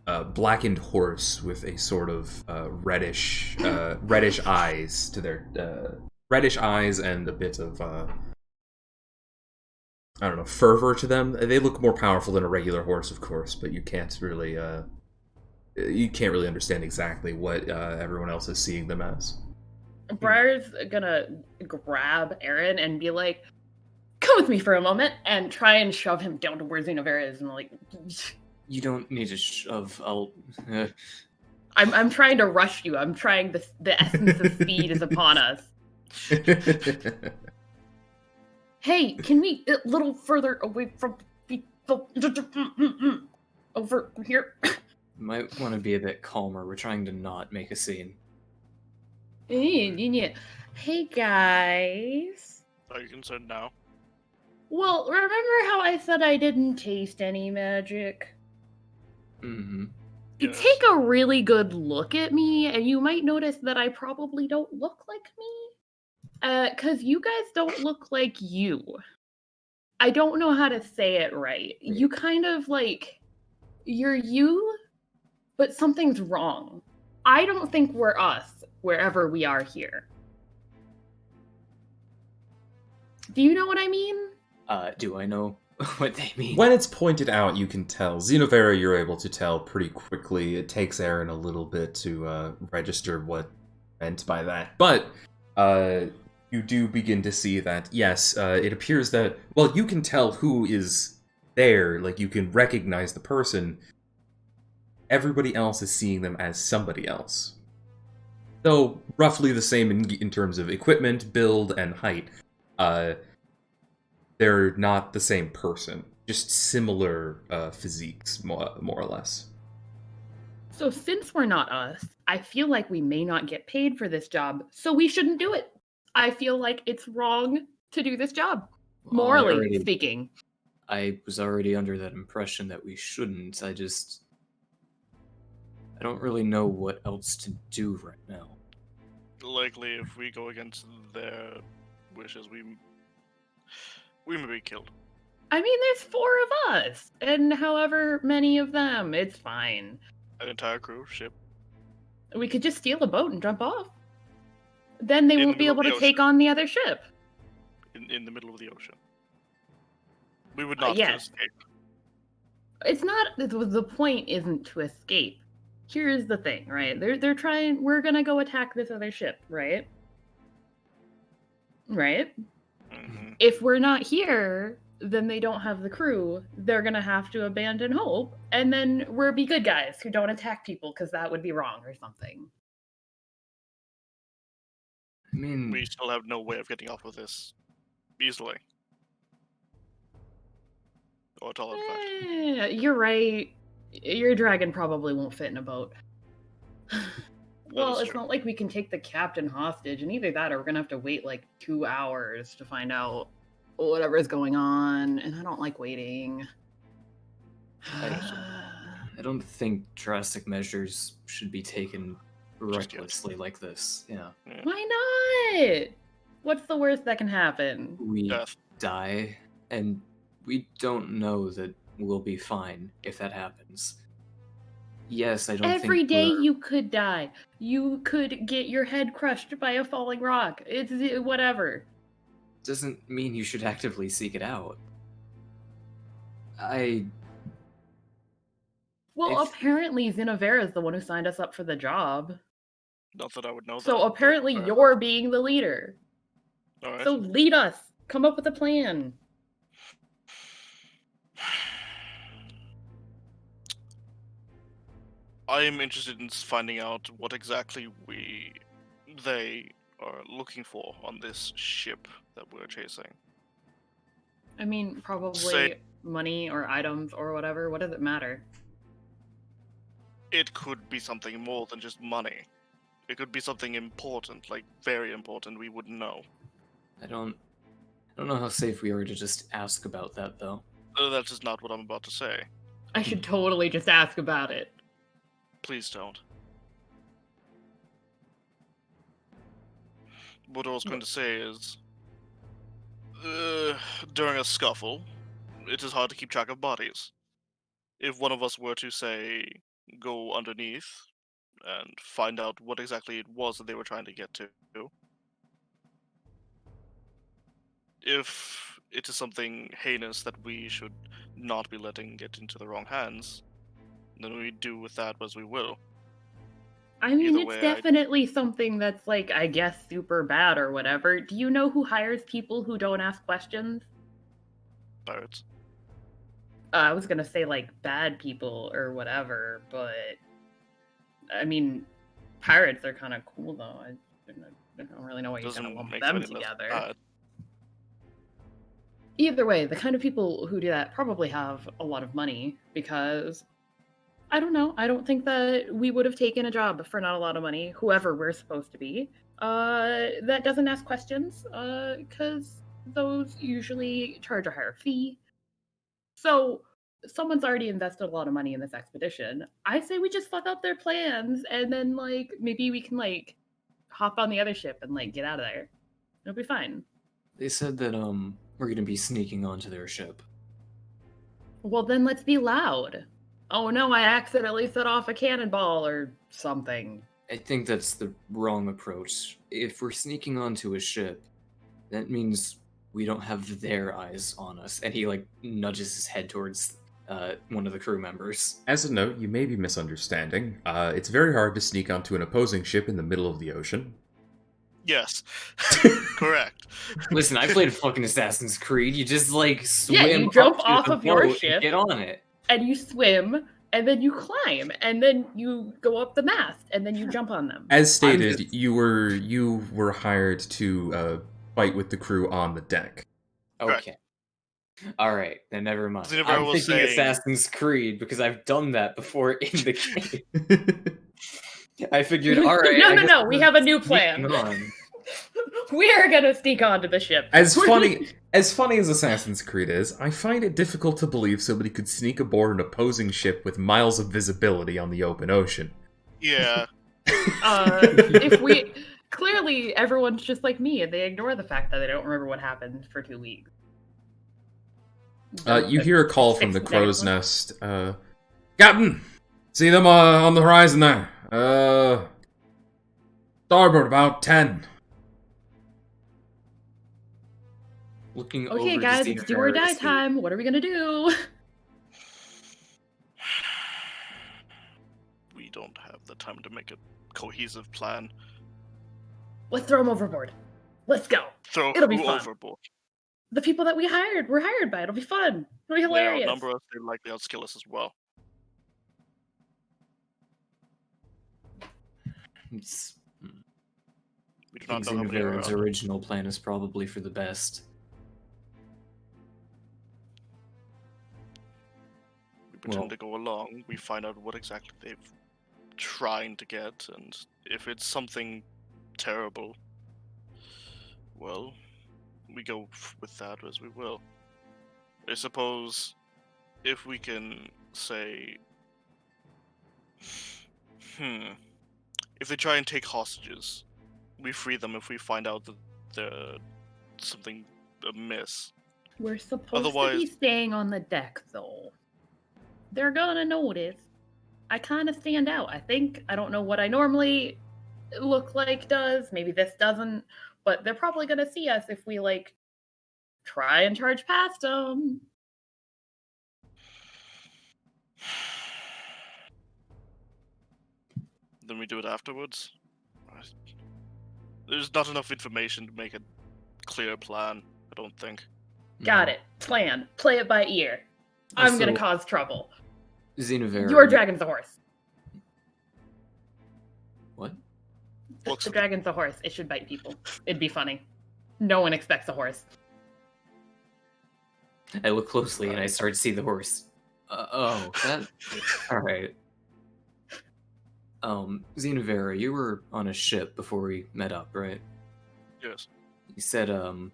a blackened horse with a sort of reddish eyes to their reddish eyes and a bit of I don't know, fervor to them. They look more powerful than a regular horse, of course, but you can't really understand exactly what everyone else is seeing them as. Briar's gonna grab Aaron and be like, "Come with me for a moment," and try and shove him down to where Xenovera is, and like, You don't need to shove. I'm trying to rush you. I'm trying the essence of speed is upon us. Hey, can we a little further away from people? Over here. Might want to be a bit calmer. We're trying to not make a scene. Hey guys. Are you concerned now? Well, remember how I said I didn't taste any magic? Mm-hmm. Yes. Take a really good look at me, and you might notice that I probably don't look like me. 'Cause you guys don't look like you. I don't know how to say it right. You kind of like, you're you, but something's wrong. I don't think we're us wherever we are here. Do you know what I mean? Do I know what they mean? When it's pointed out, you can tell. Xenovera, you're able to tell pretty quickly. It takes Aaron a little bit to register what meant by that. But you do begin to see that, yes, it appears that, well, you can tell who is there. Like, you can recognize the person. Everybody else is seeing them as somebody else. Though, roughly the same in terms of equipment, build, and height. They're not the same person. Just similar physiques, more or less. So since we're not us, I feel like we may not get paid for this job, so we shouldn't do it. I feel like it's wrong to do this job, morally speaking. I was already under that impression that we shouldn't. I don't really know what else to do right now. Likely, if we go against their wishes, we may be killed. I mean, there's 4 of us, and however many of them, it's fine. An entire crew, ship. We could just steal a boat and jump off. Then they won't be able to take on the other ship. In the middle of the ocean. We would not escape. It's not, the point isn't to escape. Here's the thing, right? They're trying, we're gonna go attack this other ship, right? Right? Mm-hmm. If we're not here, then they don't have the crew. They're gonna have to abandon hope, and then we'll be good guys who don't attack people because that would be wrong or something. I mean, we still have no way of getting off of this easily. Or at all, in fact. You're right. Your dragon probably won't fit in a boat. Well, it's not like we can take the captain hostage, and either that or we're gonna have to wait like 2 hours to find out whatever's going on, and I don't like waiting. I don't think drastic measures should be taken recklessly like this. Yeah. Why not? What's the worst that can happen? We die, and we don't know that we'll be fine if that happens. Yes, I don't think every day you could die. You could get your head crushed by a falling rock. It's whatever. Doesn't mean you should actively seek it out. Well, apparently Xenovera is the one who signed us up for the job. Not that I would know. So apparently you're being the leader. All right. So lead us. Come up with a plan. I am interested in finding out what exactly they are looking for on this ship that we're chasing. I mean, probably money or items or whatever. What does it matter? It could be something more than just money. It could be something important, like very important. We wouldn't know. I don't know how safe we are to just ask about that, though. That is not what I'm about to say. I should totally just ask about it. Please don't. What I was going to say is, during a scuffle, it is hard to keep track of bodies. If one of us were to, say, go underneath and find out what exactly it was that they were trying to get to, if it is something heinous that we should not be letting get into the wrong hands, then we do with that as we will. I mean, it's definitely something that's, like, I guess super bad or whatever. Do you know who hires people who don't ask questions? Pirates. I was gonna say, like, bad people or whatever, but... I mean, pirates are kind of cool, though. I don't really know why you kind of lump them together. Either way, the kind of people who do that probably have a lot of money, because... I don't know. I don't think that we would have taken a job for not a lot of money, whoever we're supposed to be, that doesn't ask questions, because those usually charge a higher fee. So, someone's already invested a lot of money in this expedition. I say we just fuck up their plans, and then, like, maybe we can, like, hop on the other ship and, like, get out of there. It'll be fine. They said that, we're gonna be sneaking onto their ship. Well, then let's be loud. oh no, I accidentally set off a cannonball or something. I think that's the wrong approach. If we're sneaking onto a ship, that means we don't have their eyes on us. And he like nudges his head towards one of the crew members. As a note, you may be misunderstanding. It's very hard to sneak onto an opposing ship in the middle of the ocean. Yes. Correct. Listen, I played fucking Assassin's Creed. You just like swim. Yeah, you jump up to off the of your boat ship. and get on it. And you swim, and then you climb, and then you go up the mast, and then you jump on them. As stated, you were hired to fight with the crew on the deck. Okay. All right, then never mind. Xenoverse I'm was thinking saying- Assassin's Creed because I've done that before in the game. I figured, all right. No, we have a new plan. We are gonna sneak onto the ship. As funny as Assassin's Creed is, I find it difficult to believe somebody could sneak aboard an opposing ship with miles of visibility on the open ocean. Yeah. If we clearly everyone's just like me, and they ignore the fact that they don't remember what happened for 2 weeks. You hear a call from the Six crow's negatives. nest. Captain! See them on the horizon there. Starboard about 10. Looking Okay, over guys, to it's do or die Xenoverse, time. What are we gonna do? We don't have the time to make a cohesive plan. Let's throw them overboard. Let's go. Throw It'll be who fun. overboard. The people that we're hired by. It'll be fun. It'll be They hilarious. outnumber us. They likely outskill us as well. It's, We do I not think know how many are Xenoverse's around. original plan is probably for the best. We pretend Well- to go along. We find out what exactly they've trying to get, and if it's something terrible, well, we go with that as we will. I suppose if we can say, if they try and take hostages, we free them if we find out that there's something amiss. We're supposed to be Otherwise- staying on the deck, though. They're gonna notice. I kind of stand out. I don't know what I normally look like does. Maybe this doesn't. But they're probably gonna see us if we, like, try and charge past them. Then we do it afterwards. There's not enough information to make a clear plan, I don't think. Got it. Plan. Play it by ear. I'm gonna Also- cause trouble. Xenoverse. Your dragon's a horse. What? Looks The like- dragon's a horse. It should bite people. It'd be funny. No one expects a horse. I look closely and I start to see the horse. That. All right. Xenovera, you were on a ship before we met up, right? Yes. You said the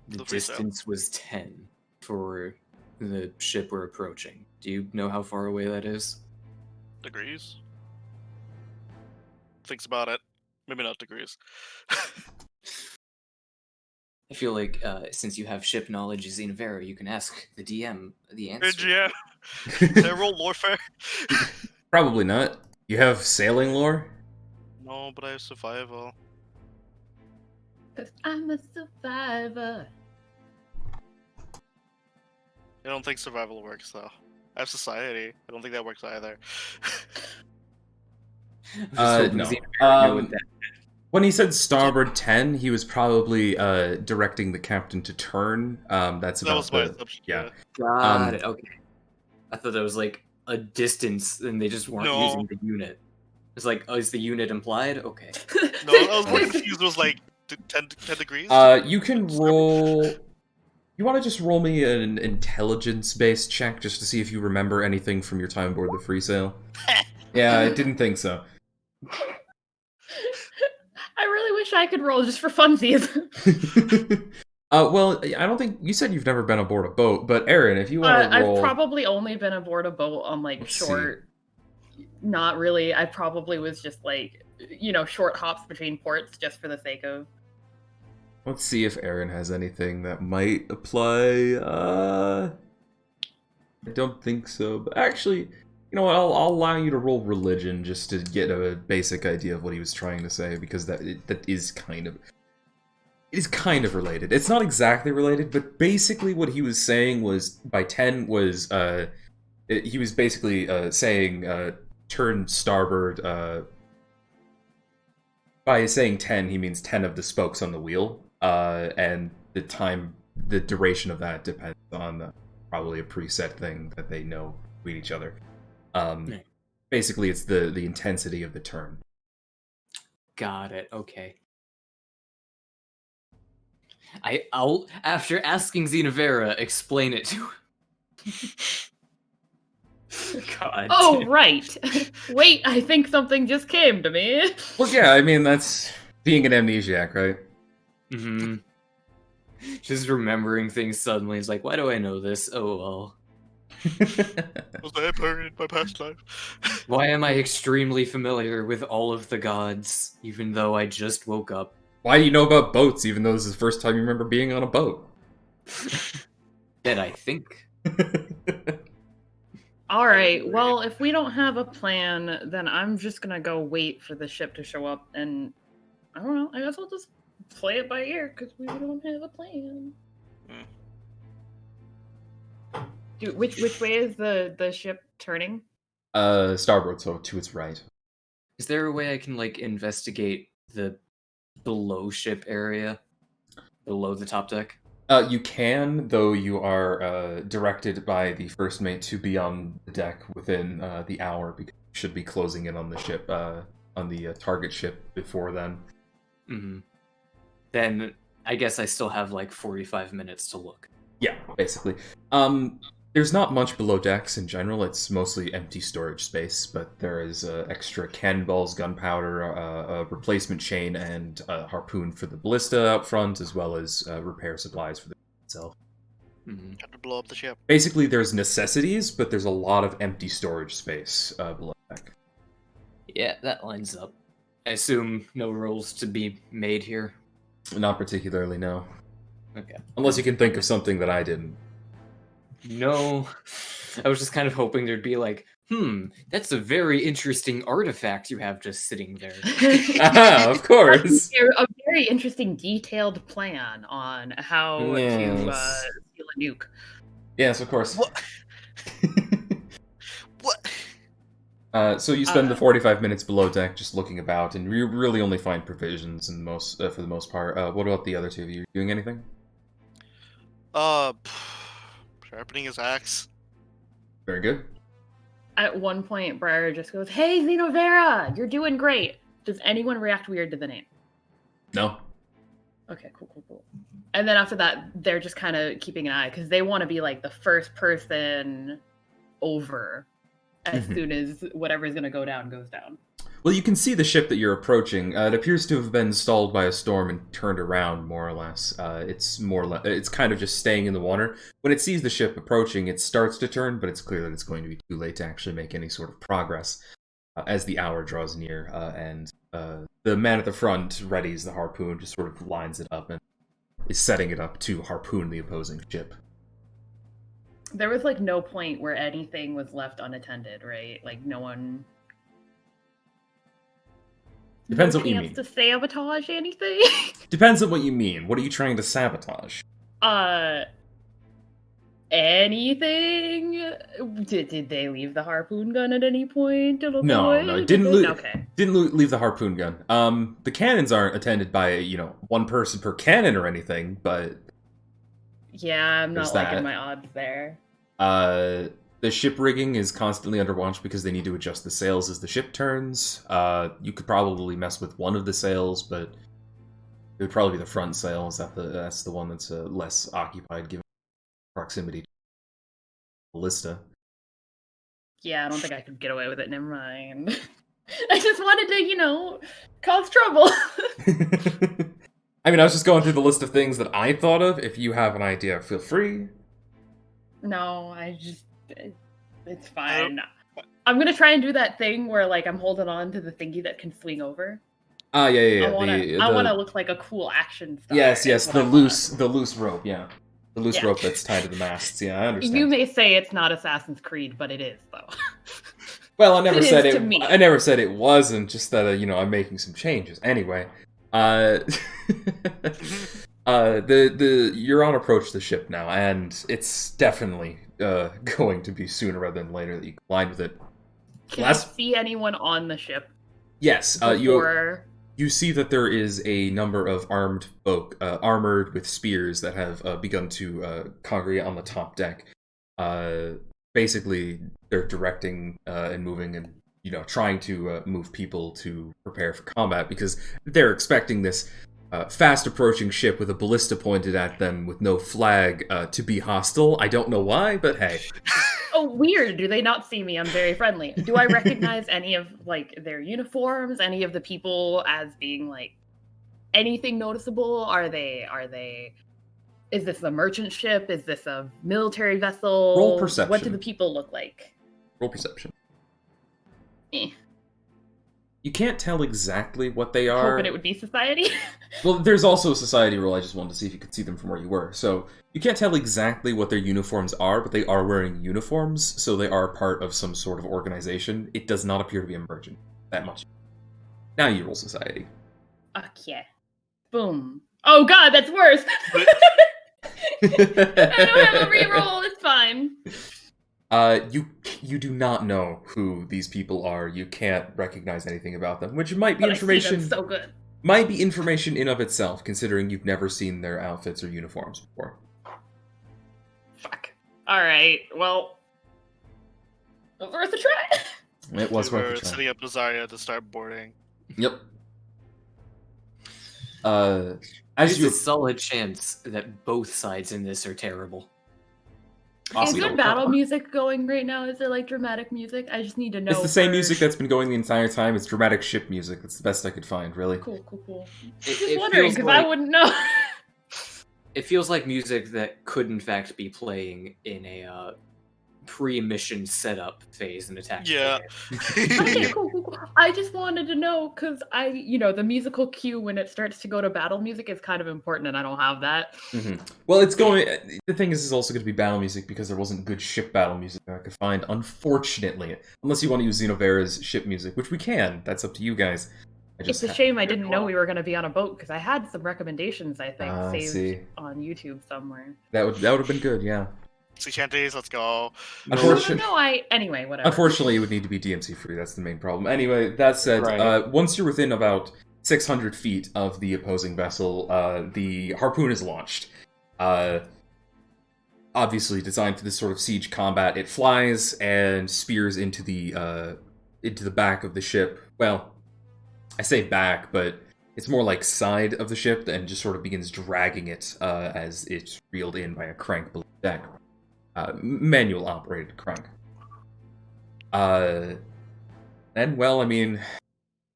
The free sail. distance was 10 for the ship we're approaching. Do you know how far away that is? Degrees? Thinks about it. Maybe not degrees. I feel like since you have ship knowledge, Xenovera, you can ask the DM the answer. GM. Did I roll warfare? Probably not. You have sailing lore? No, but I have survival. 'Cause I'm a survivor. I don't think survival works though. I have society. I don't think that works either. I'm just hoping No. Xenovera knew what that- When he said starboard 10, he was probably directing the captain to turn. That's that about was my the... assumption. yeah. Got it. Okay. I thought that was like a distance, and they just weren't No. using the unit. It's like, oh, is the unit implied? Okay. No, I was more confused. It was like 10 degrees? You can roll... You want to just roll me an intelligence-based check just to see if you remember anything from your time aboard the free sail? Yeah, I didn't think so. I really wish I could roll just for funsies. Well, I don't think... You said you've never been aboard a boat, but Aaron, if you want to roll... I've probably only been aboard a boat on, like, Let's short... Not really. I probably was just, like, short hops between ports just for the sake of... Let's see if Aaron has anything that might apply. I don't think so. But actually, you know what? I'll allow you to roll religion just to get a basic idea of what he was trying to say, because that is kind of... It is kind of related. It's not exactly related, but basically what he was saying was, by 10 was, he was basically saying, turn starboard, by saying 10, he means 10 of the spokes on the wheel, and the duration of that depends on probably a preset thing that they know between each other. Basically, it's the intensity of the turn. Got it. Okay. I'll after asking Xenavera, explain it to him. God. Oh, right. Wait, I think something just came to me. Well, yeah, I mean, that's being an amnesiac, right? Mm-hmm. Just remembering things suddenly. It's like, why do I know this? Oh, well. Was I buried in my past life? Why am I extremely familiar with all of the gods, even though I just woke up? Why do you know about boats, even though this is the first time you remember being on a boat? That I think. All right. Well, if we don't have a plan, then I'm just gonna go wait for the ship to show up, and I don't know. I guess I'll just play it by ear because we don't have a plan. Dude, which way is the ship turning? Starboard, so to its right. Is there a way I can like investigate the below ship area, below the top deck? You can, though you are directed by the first mate to be on the deck within the hour, because you should be closing in on the ship, on the target ship before then. Mm-hmm. Then I guess I still have like 45 minutes to look. Yeah, basically. There's not much below decks in general. It's mostly empty storage space, but there is extra cannonballs, gunpowder, a replacement chain, and a harpoon for the ballista out front, as well as repair supplies for the ship itself. Mm-hmm. Have to blow up the ship. Basically, there's necessities, but there's a lot of empty storage space below deck. Yeah, that lines up. I assume no rolls to be made here. Not particularly, no. Okay. Unless you can think of something that I didn't. No, I was just kind of hoping there'd be like, that's a very interesting artifact you have just sitting there. Of course. A very interesting, detailed plan on how to steal a nuke. Yes, of course. What? What? So you spend the 45 minutes below deck just looking about, and you really only find provisions in most, for the most part. What about the other two of you? Doing anything? Sharpening his axe. Very good. At one point, Briar just goes, "Hey, Xenovera, you're doing great." Does anyone react weird to the name? No. Okay, cool. And then after that, they're just kind of keeping an eye because they want to be like the first person over as soon as whatever's going to go down goes down. Well, you can see the ship that you're approaching. It appears to have been stalled by a storm and turned around, more or less. It's kind of just staying in the water. When it sees the ship approaching, it starts to turn, but it's clear that it's going to be too late to actually make any sort of progress as the hour draws near. And the man at the front readies the harpoon, just sort of lines it up, and is setting it up to harpoon the opposing ship. There was like no point where anything was left unattended, right? Like no one. Depends no on what you chance mean. To sabotage anything. Depends on what you mean. What are you trying to sabotage? Anything? Did they leave the harpoon gun at any point? No, didn't leave the harpoon gun. The cannons aren't attended by, one person per cannon or anything, but yeah, I'm not liking my odds there. The ship rigging is constantly under watch because they need to adjust the sails as the ship turns. You could probably mess with one of the sails, but it would probably be the front sails. That's the one that's less occupied given proximity to the ballista. Yeah, I don't think I could get away with it. Never mind. I just wanted to, cause trouble. I mean, I was just going through the list of things that I thought of. If you have an idea, feel free. No, it's fine. I'm gonna try and do that thing where, like, I'm holding on to the thingy that can swing over. Yeah. I want to look like a cool action star. Yes, the loose rope, yeah. The loose Yeah. rope that's tied to the masts. Yeah, I understand. You may say it's not Assassin's Creed, but it is, though. Well, I never It said is it. to me. I never said it wasn't. Just that I'm making some changes. Anyway, you're on approach to the ship now, and it's definitely going to be sooner rather than later that you collide with it. Can I see anyone on the ship? Yes, Before... you see that there is a number of armed folk, armored with spears, that have begun to congregate on the top deck. Basically, they're directing and moving and trying to move people to prepare for combat, because they're expecting this fast approaching ship with a ballista pointed at them with no flag to be hostile. I don't know why, but hey. Oh, weird. Do they not see me? I'm very friendly. Do I recognize any of their uniforms? Any of the people as being anything noticeable? Are they? Is this a merchant ship? Is this a military vessel? Roll perception. What do the people look like? Roll perception. Eh. You can't tell exactly what they are. Hoping it would be society. Well, there's also a society roll. I just wanted to see if you could see them from where you were. So you can't tell exactly what their uniforms are, but they are wearing uniforms, so they are part of some sort of organization. It does not appear to be a merchant. That much. Now you roll society. Okay. Boom. Oh god, that's worse! I don't have a reroll, it's fine. You do not know who these people are. You can't recognize anything about them, which might be But information. I see them so good. Might be information in of itself, considering you've never seen their outfits or uniforms before. Fuck. Alright, well... It was worth a try. It was worth a try. Setting up Zarya to start boarding. Yep. There's a solid chance that both sides in this are terrible. Is there battle music going right now? Is there dramatic music? I just need to know. It's the same music that's been going the entire time. It's dramatic ship music. That's the best I could find, really. Cool. It Wondering, because I wouldn't know. It feels like music that could, in fact, be playing in a pre-mission setup phase in Attack. Yeah. Okay, cool. I just wanted to know, because the musical cue when it starts to go to battle music is kind of important, and I don't have that. Mm-hmm. Well, it's going... The thing is, it's also going to be battle music, because there wasn't good ship battle music that I could find, unfortunately. Unless you want to use Xenovera's ship music, which we can. That's up to you guys. It's a shame I didn't know we were going to be on a boat, because I had some recommendations, I think, saved on YouTube somewhere. That would have been good, yeah. Sea shanties, let's go. Anyway, whatever. Unfortunately, it would need to be DMC free. That's the main problem. Anyway, that said, once you're within about 600 feet of the opposing vessel, the harpoon is launched. Obviously designed for this sort of siege combat, it flies and spears into the back of the ship. Well, I say back, but it's more like side of the ship, and just sort of begins dragging it as it's reeled in by a crank below deck. Manual operated crank. And well, I mean,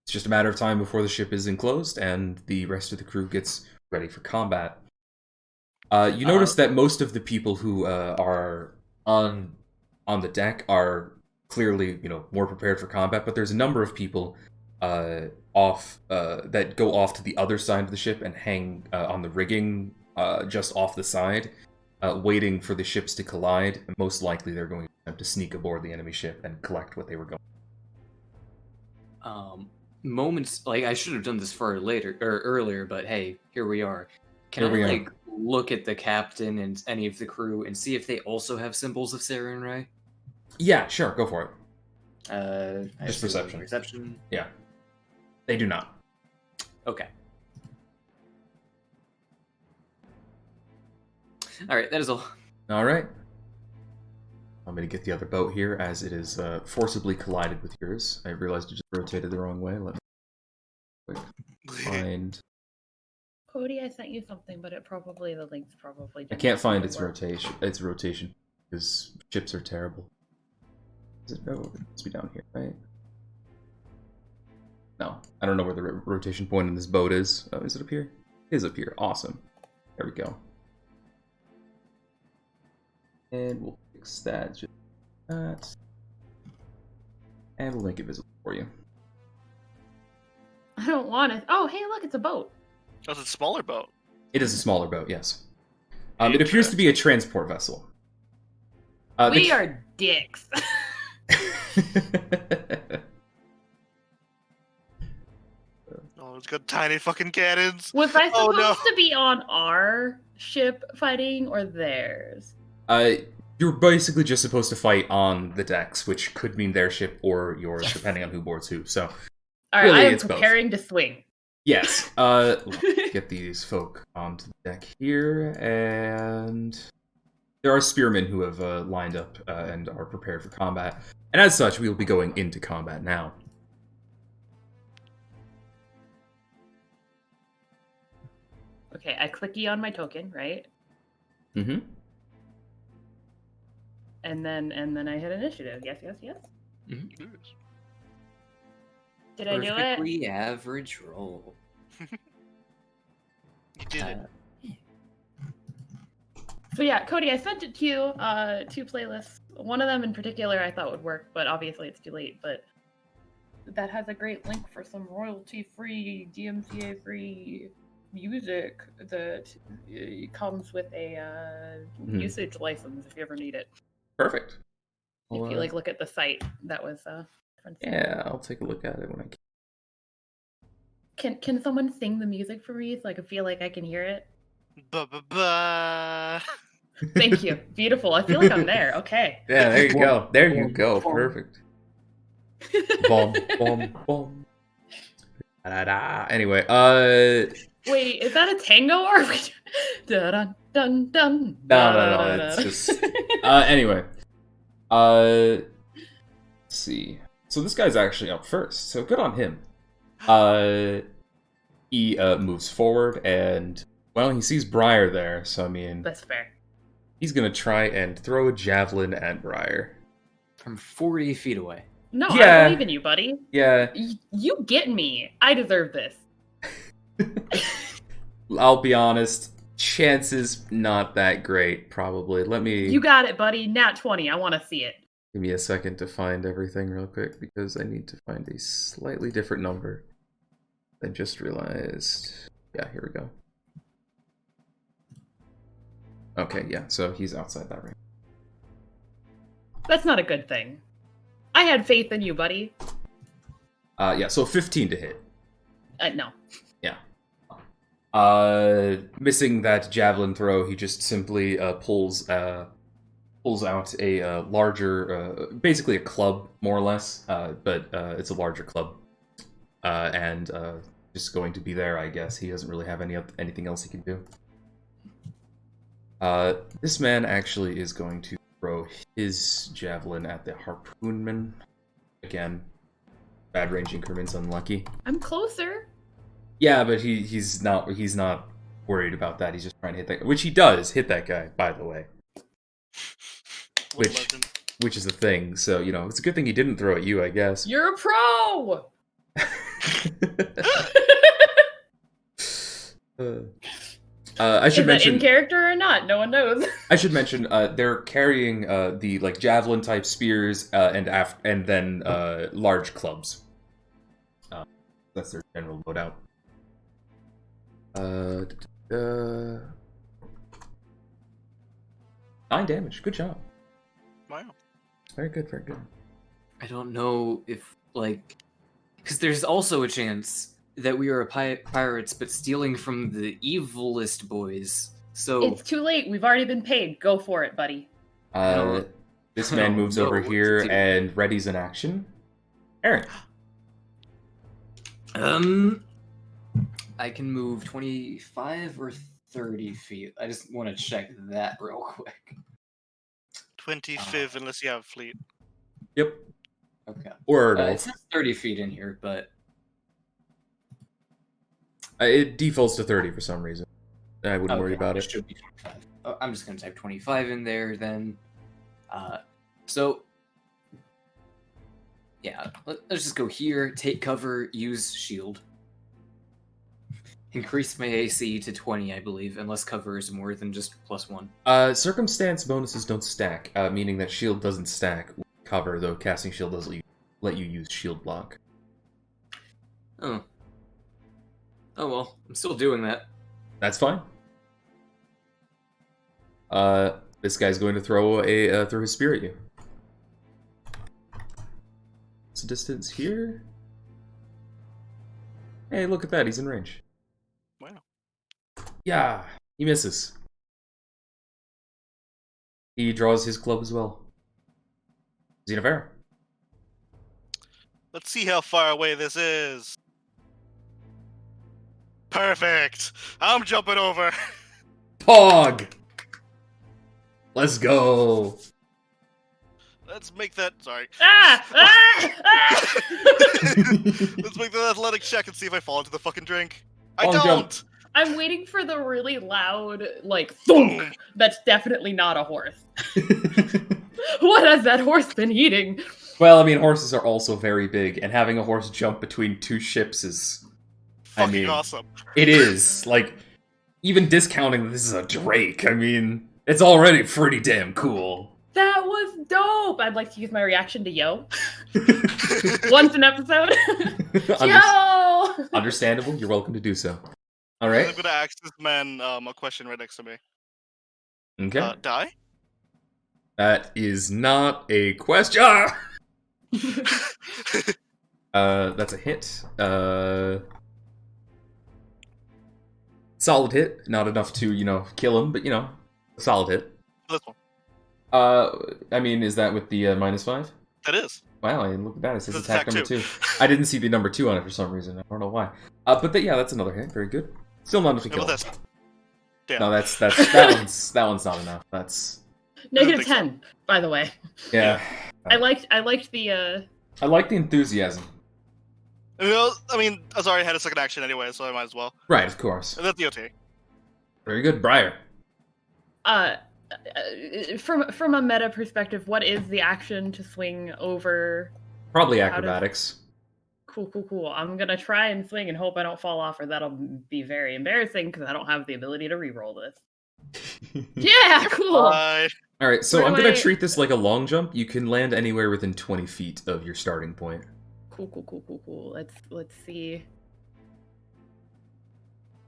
it's just a matter of time before the ship is enclosed and the rest of the crew gets ready for combat. You notice that most of the people who are on the deck are clearly, more prepared for combat, but there's a number of people that go off to the other side of the ship and hang on the rigging just off the side. Waiting for the ships to collide, and most likely they're going to attempt to sneak aboard the enemy ship and collect what they were going. Moments I should have done this earlier, but hey, here we are. Can I look at the captain and any of the crew and see if they also have symbols of Sarenrae? Yeah, sure, go for it. Just perception. Perception. Yeah, they do not. Okay. Alright, that is all. Alright. I'm going to get the other boat here, as it is forcibly collided with yours. I realized it just rotated the wrong way. Let me find... Cody, I sent you something, but the link's probably... I can't find its rotation, because ships are terrible. Is it? No, it must be down here, right? No, I don't know where the rotation point in this boat is. Oh, is it up here? It is up here. Awesome. There we go. And we'll fix that, just that. And we'll make it visible for you. I don't want it. Oh, hey, look, it's a boat. That's a smaller boat. It is a smaller boat, yes. It appears to be a transport vessel. We are dicks. Oh, it's got tiny fucking cannons. Was I Oh, supposed no. to be on our ship fighting or theirs? You're basically just supposed to fight on the decks, which could mean their ship or yours, depending on who boards who. So, All right, really, I am it's both. preparing to swing. Yes. Let's get these folk onto the deck here, and there are spearmen who have lined up and are prepared for combat. And as such, we will be going into combat now. Okay, I click E on my token, right? Mm-hmm. And then I hit initiative. Yes. Mm-hmm. Did I do it? Perfectly average roll. You did it. So yeah, Cody, I sent it to you, 2 playlists. One of them in particular I thought would work, but obviously it's too late. But that has a great link for some royalty-free, DMCA-free music that comes with a usage license if you ever need it. Perfect. If you look at the site, that was Yeah, I'll take a look at it when I can. Can someone sing the music for me so I can feel like I can hear it? Ba-ba-ba. Thank you. Beautiful. I feel like I'm there. Okay. Yeah, there you go. There you go. Perfect. Boom, boom, boom. Da-da-da. Anyway, Wait, is that a tango or are we... dun dun dun? No, it's just... Anyway. Let's see. So this guy's actually up first, so good on him. He moves forward, and, well, he sees Briar there, so I mean... That's fair. He's gonna try and throw a javelin at Briar. From 40 feet away. No, Yeah. I believe in you, buddy. Yeah. You get me. I deserve this. I'll be honest, chances not that great, probably. Let me... You got it, buddy. Nat 20. I want to see it. Give me a second to find everything real quick, because I need to find a slightly different number. I just realized... Yeah, here we go. Okay, yeah, so he's outside that range. That's not a good thing. I had faith in you, buddy. Yeah, so 15 to hit. No. Yeah. Missing that javelin throw, he just simply pulls out a larger, basically a club, more or less, but it's a larger club, and just going to be there, I guess. He doesn't really have anything else he can do. This man actually is going to throw his javelin at the harpoonman. Again, bad range increments, unlucky. I'm closer. Yeah, but he's not worried about that. He's just trying to hit that guy, which he does hit that guy, by the way. Which is the thing. So, you know, it's a good thing he didn't throw at you, I guess. You're a pro! I should Is that mention in character or not? No one knows. I should mention they're carrying the like javelin type spears and then large clubs. That's their general loadout. 9 damage. Good job. Wow. Very good. Very good. I don't know if, like... Because there's also a chance that we are pirates, but stealing from the evilest boys. So It's too late. We've already been paid. Go for it, buddy. This man moves over here and readies an action. Aaron. I can move 25 or 30 feet. I just want to check that real quick. 25th, unless you have fleet. Yep. Okay. Or it says 30 feet in here, but it defaults to 30 for some reason. I wouldn't worry about it. Should be 25. Oh, I'm just gonna type 25 in there then. So yeah, let's just go here. Take cover. Use shield. Increase my AC to 20, I believe, unless cover is more than just +1. Circumstance bonuses don't stack, meaning that shield doesn't stack with cover, though casting shield doesn't let you use shield block. Oh. Oh well, I'm still doing that. That's fine. This guy's going to throw his spear at you. What's the distance here? Hey, look at that, he's in range. Wow. Yeah, he misses. He draws his club as well. Xenofera. Let's see how far away this is. Perfect. I'm jumping over. Pog! Let's go. Let's make that. Sorry. Ah! Ah! Ah! Let's make that athletic check and see if I fall into the fucking drink. I Long don't. jump. I'm waiting for the really loud, like, thunk. That's definitely not a horse. What has that horse been eating? Well, I mean, horses are also very big, and having a horse jump between two ships is... Fucking awesome. It is. Like, even discounting that this is a drake, I mean, it's already pretty damn cool. That was dope! I'd like to use my reaction to yo. Once an episode. Yo! Understandable, you're welcome to do so. Alright. I'm gonna ask this man a question right next to me. Okay. Die? That is not a question. Ah! That's a hit. Solid hit. Not enough to, kill him, but, solid hit. This one. I mean, is that with the -5? That is. Wow, I didn't look at that. It says That's attack attack number two. 2. I didn't see the number 2 on it for some reason. I don't know why. But yeah, that's another hit. Very good. Still not enough to How kill about him. this? Damn. No, that one's not enough. That's Negative 10, by the way. yeah. I liked the I like the enthusiasm. I mean, I was already had a second action anyway, so I might as well. Right, of course. And that's the OT. Very good, Briar. From a meta perspective, what is the action to swing over? Probably How does- acrobatics. Cool. I'm gonna try and swing and hope I don't fall off, or that'll be very embarrassing because I don't have the ability to reroll this. Yeah, cool. All right, so Where I'm do gonna I- treat this like a long jump. You can land anywhere within 20 feet of your starting point. Cool. Let's see.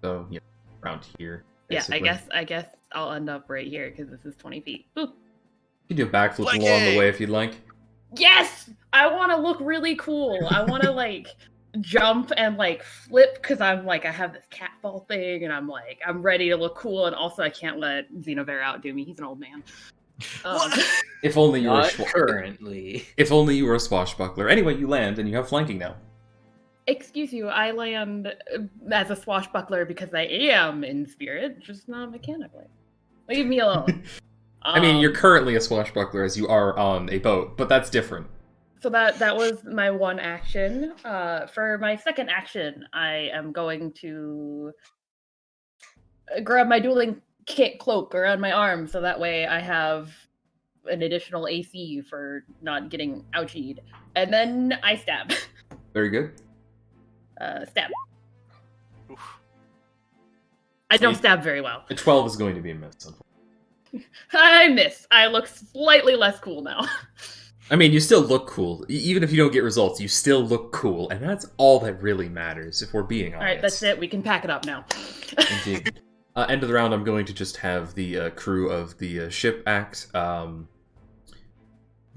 So yeah, around here. Yeah, basically. I guess I'll end up right here because this is 20 feet. Boop. You can do a backflip Like along the it. way if you'd like. Yes! I want to look really cool. I want to like jump and like flip because I'm like I have this catfall thing and I'm ready to look cool, and also I can't let Xenover outdo me. He's an old man. If only you were Not currently. If only you were a swashbuckler. Anyway, you land and you have flanking now. Excuse you, I land as a swashbuckler because I am in spirit, just not mechanically. Leave me alone. I mean, you're currently a swashbuckler as you are on a boat, but that's different. So that was my one action. For my second action, I am going to grab my dueling cloak around my arm, so that way I have an additional AC for not getting ouchied. And then I stab. Very good. Stab. I don't stab very well. A 12 is going to be a miss. I miss. I look slightly less cool now. I mean, you still look cool. Even if you don't get results, you still look cool. And that's all that really matters, if we're being honest. Alright, that's it. We can pack it up now. Indeed. End of the round, I'm going to just have the crew of the ship act.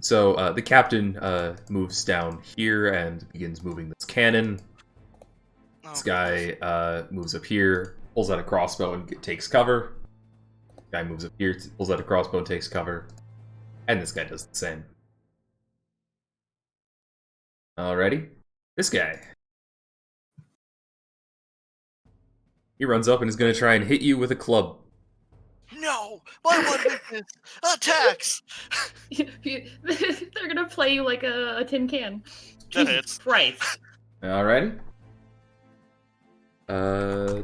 So the captain moves down here and begins moving this cannon. This guy moves up here, pulls out a crossbow and takes cover. Guy moves up here, pulls out a crossbow and takes cover. And this guy does the same. Alrighty. This guy. He runs up and is going to try and hit you with a club. No! My one weakness! Attacks! They're gonna play you like a tin can. That Jesus hits. Christ. Alrighty. Oh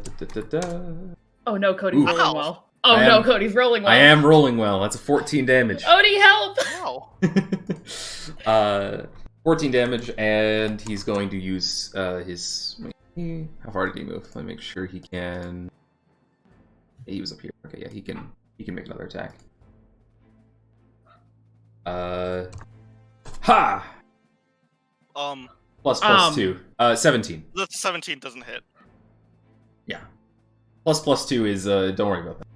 no, Cody's Ooh. rolling Ow. well. Oh I no, am- Cody's rolling well. I am rolling well. That's a 14 damage. Odie, help! Wow. 14 damage, and he's going to use his... How far did he move? Let me make sure he can... He was up here. Okay, yeah, he can make another attack. Ha! Plus 2. 17. The 17 doesn't hit. Yeah. Plus 2 is, don't worry about that.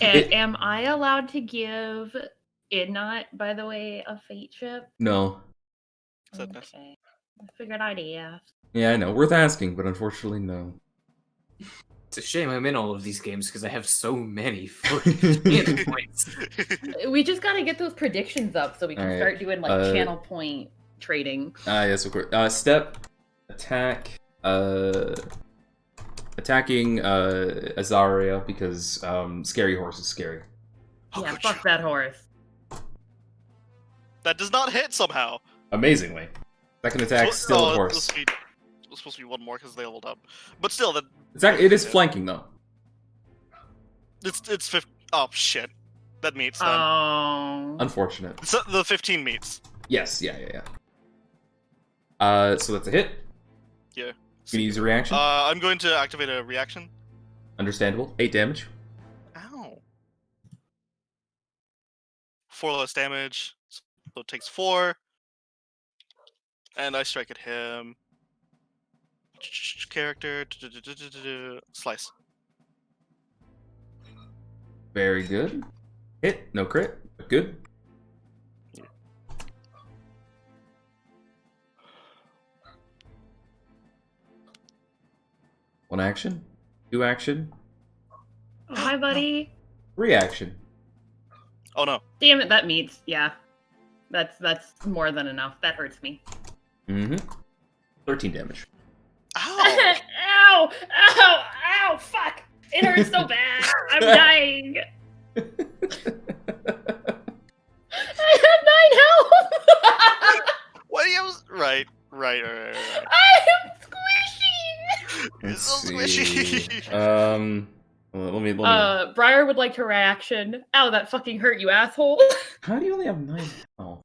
Am I allowed to give Idnot, by the way, a fate chip? No. Sadness. Okay. I figured I'd ask. Yeah, I know. Worth asking, but unfortunately, no. It's a shame I'm in all of these games because I have so many fucking channel points. We just gotta get those predictions up so we can Alright, start doing like channel point trading. Yes, of course. Step, attack, attacking Azaria because Scary Horse is scary. Yeah, fuck that horse. That does not hit somehow. Amazingly. Second attack, still a horse. It's supposed to be one more because they leveled up. But still, that... It is flanking, though. It's 50... Oh, shit. That meets then. Oh. Unfortunate. So the 15 meets. Yes, yeah. So that's a hit. Yeah. You can use a reaction. I'm going to activate a reaction. Understandable. 8 damage. Ow. 4 less damage. So it takes 4. And I strike at him. Character. Slice. Very good. Hit. No crit, but good. One action. 2 action. Oh, hi, buddy. 3 action. Oh no. Damn it, that meets. Yeah. That's more than enough. That hurts me. Mm-hmm. 13 damage. Ow! Ow! Ow! Ow! Fuck! It hurts so bad. I'm dying. I have 9 health. What do you have? Right. I am squishy. Let's So see. squishy. Let me. Briar would like to reaction. Ow, that fucking hurt, you asshole. How do you only have 9 health?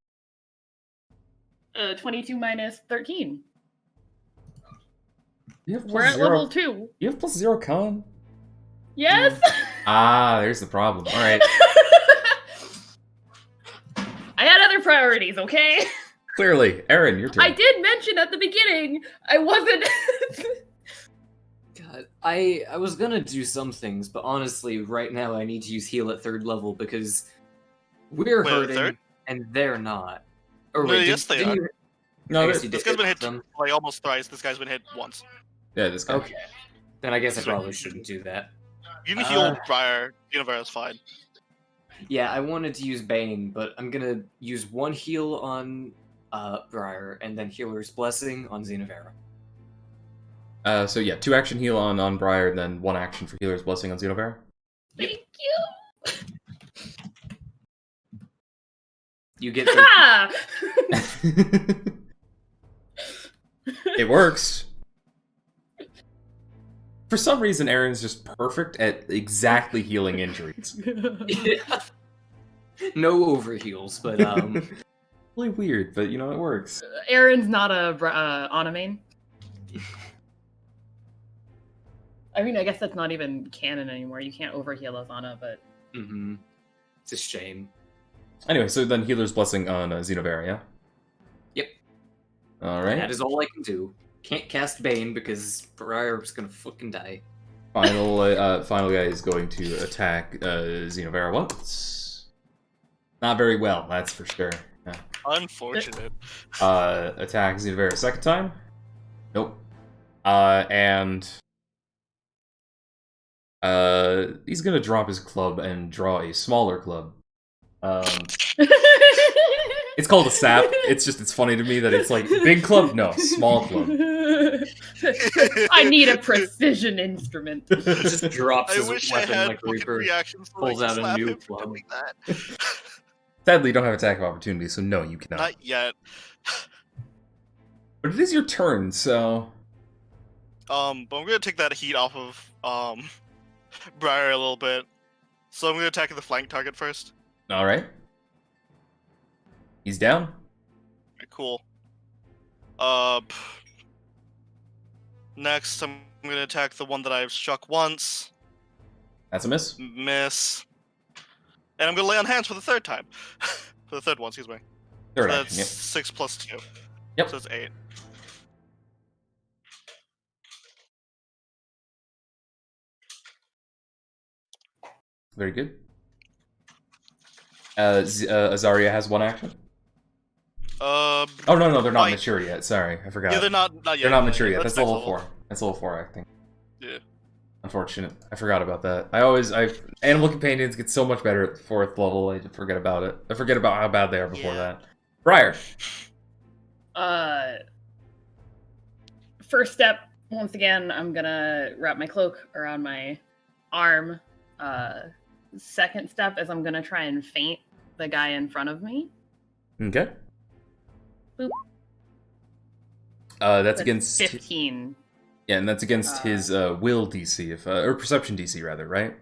22 minus 13. You have We're at +0. level 2. You have +0 con? Yes? There's the problem. Alright. I had other priorities, okay? Clearly. Aaron, your turn. I did mention at the beginning I wasn't... God, I was gonna do some things, but honestly, right now I need to use heal at 3rd level because we're Wait, hurting third? and they're not. Or No, wait, yes, they are. No, I guess you This did guy's been hit them. like almost thrice. This guy's been hit once. yeah, this guy. Okay. Then I guess I probably shouldn't do that. You can heal Briar. Universe fine. Yeah, I wanted to use Bane, but I'm gonna use 1 heal on Briar and then Healer's Blessing on Xenavera. So yeah, 2 action heal on Briar, and then 1 action for Healer's Blessing on Xenovera. Thank you. You get Ha! It works. For some reason, Aaron's just perfect at exactly healing injuries. no overheals, but Really weird, but you know, it works. Aaron's not a Anna-main. I mean, I guess that's not even canon anymore. You can't overheal as Anna, but... it's a shame. Anyway, so then Healer's Blessing on Xenovera, yeah? Yep. Alright. That is all I can do. Can't cast Bane because Briar's gonna fucking die. Final guy is going to attack Xenovera once. Not very well, that's for sure. Yeah. Unfortunate. Attack Xenovera a second time. Nope. And he's gonna drop his club and draw a smaller club. It's called a sap. It's funny to me that it's like big club, no, small club. I need a precision instrument. Just drops I his wish I weapon had like fucking Reaper. reactions to pulls like out a slap new him for club. doing that. Sadly, you don't have attack of opportunity, so no, you cannot. Not yet. But it is your turn, so But I'm gonna take that heat off of Briar a little bit. So I'm gonna attack the flank target first. all right. He's down. Okay, cool. Next, I'm gonna attack the one that I've struck once. That's a miss. Miss. And I'm gonna lay on hands for the 3rd time. For the 3rd one, excuse me. Third So action, that's yep. 6 plus 2. Yep. So it's 8. Very good. Azaria has one action. Oh no, they're not mature yet. Sorry, I forgot. Yeah, they're not yet. They're not mature yet. That's That's level 4. That's level 4 acting. Yeah. Unfortunate. I forgot about that. Animal companions get so much better at the 4th level. I forget about it. I forget about how bad they are before that. Briar. First step. Once again, I'm gonna wrap my cloak around my arm. Second step is I'm gonna try and feint the guy in front of me. Okay. Boop. That's against 15. Yeah, and that's against his will DC, or perception DC rather, right?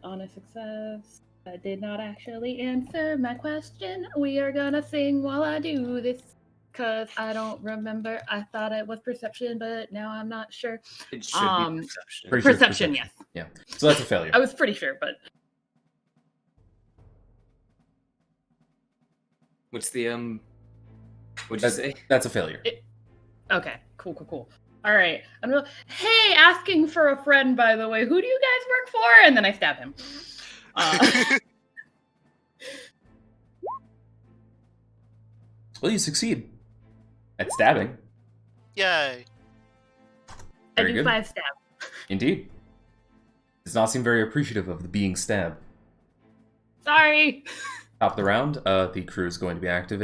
On a success. I did not actually answer my question. We are gonna sing while I do this, because I don't remember. I thought it was perception, but now I'm not sure. It should be perception. Pretty sure it's Perception, yes. Yeah, so that's a failure. I was pretty sure, but... What's the, what'd you say? That's a failure. Okay, cool. All right. I'm real. Hey, asking for a friend, by the way. Who do you guys work for? And then I stab him. Well, you succeed at stabbing. Yay. Very I do good. 5 stab. Indeed. Does not seem very appreciative of the being stabbed. Sorry. Top of the round, the crew is going to be active.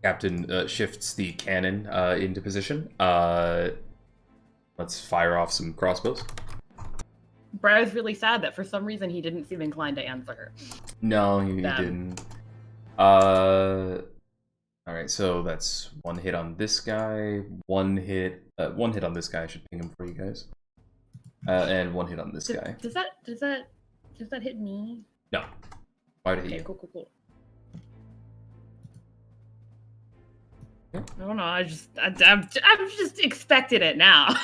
Captain shifts the cannon into position. Let's fire off some crossbows. Briar's really sad that for some reason he didn't seem inclined to answer her. No, he didn't. Alright, so that's 1 hit on this guy, 1 hit on this guy. I should ping him for you guys. And 1 hit on this guy. Does that hit me? No. Why did he? Okay, cool. I don't know. I'm just expecting it now.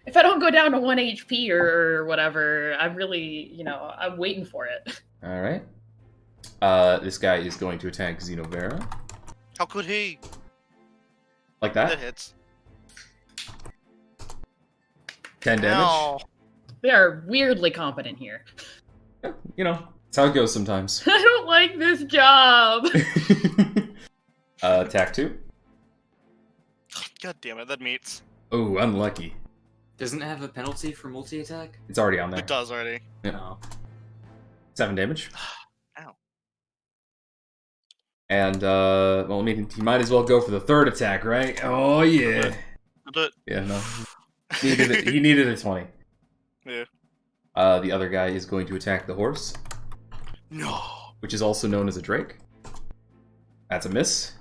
If I don't go down to 1 HP or whatever, I'm really, I'm waiting for it. All right. This guy is going to attack Xenovera. How could he? Like that? That hits. 10 damage. Ow. They are weirdly competent here. That's how it goes sometimes. I don't like this job. Attack 2. God damn it, that meets. Oh, unlucky. Doesn't it have a penalty for multi-attack? It's already on there. It does already. Yeah. No. 7 damage. Ow. And, well, I mean, he might as well go for the 3rd attack, right? Oh, yeah. Yeah, no. He needed a 20. Yeah. The other guy is going to attack the horse. No. Which is also known as a drake. That's a miss.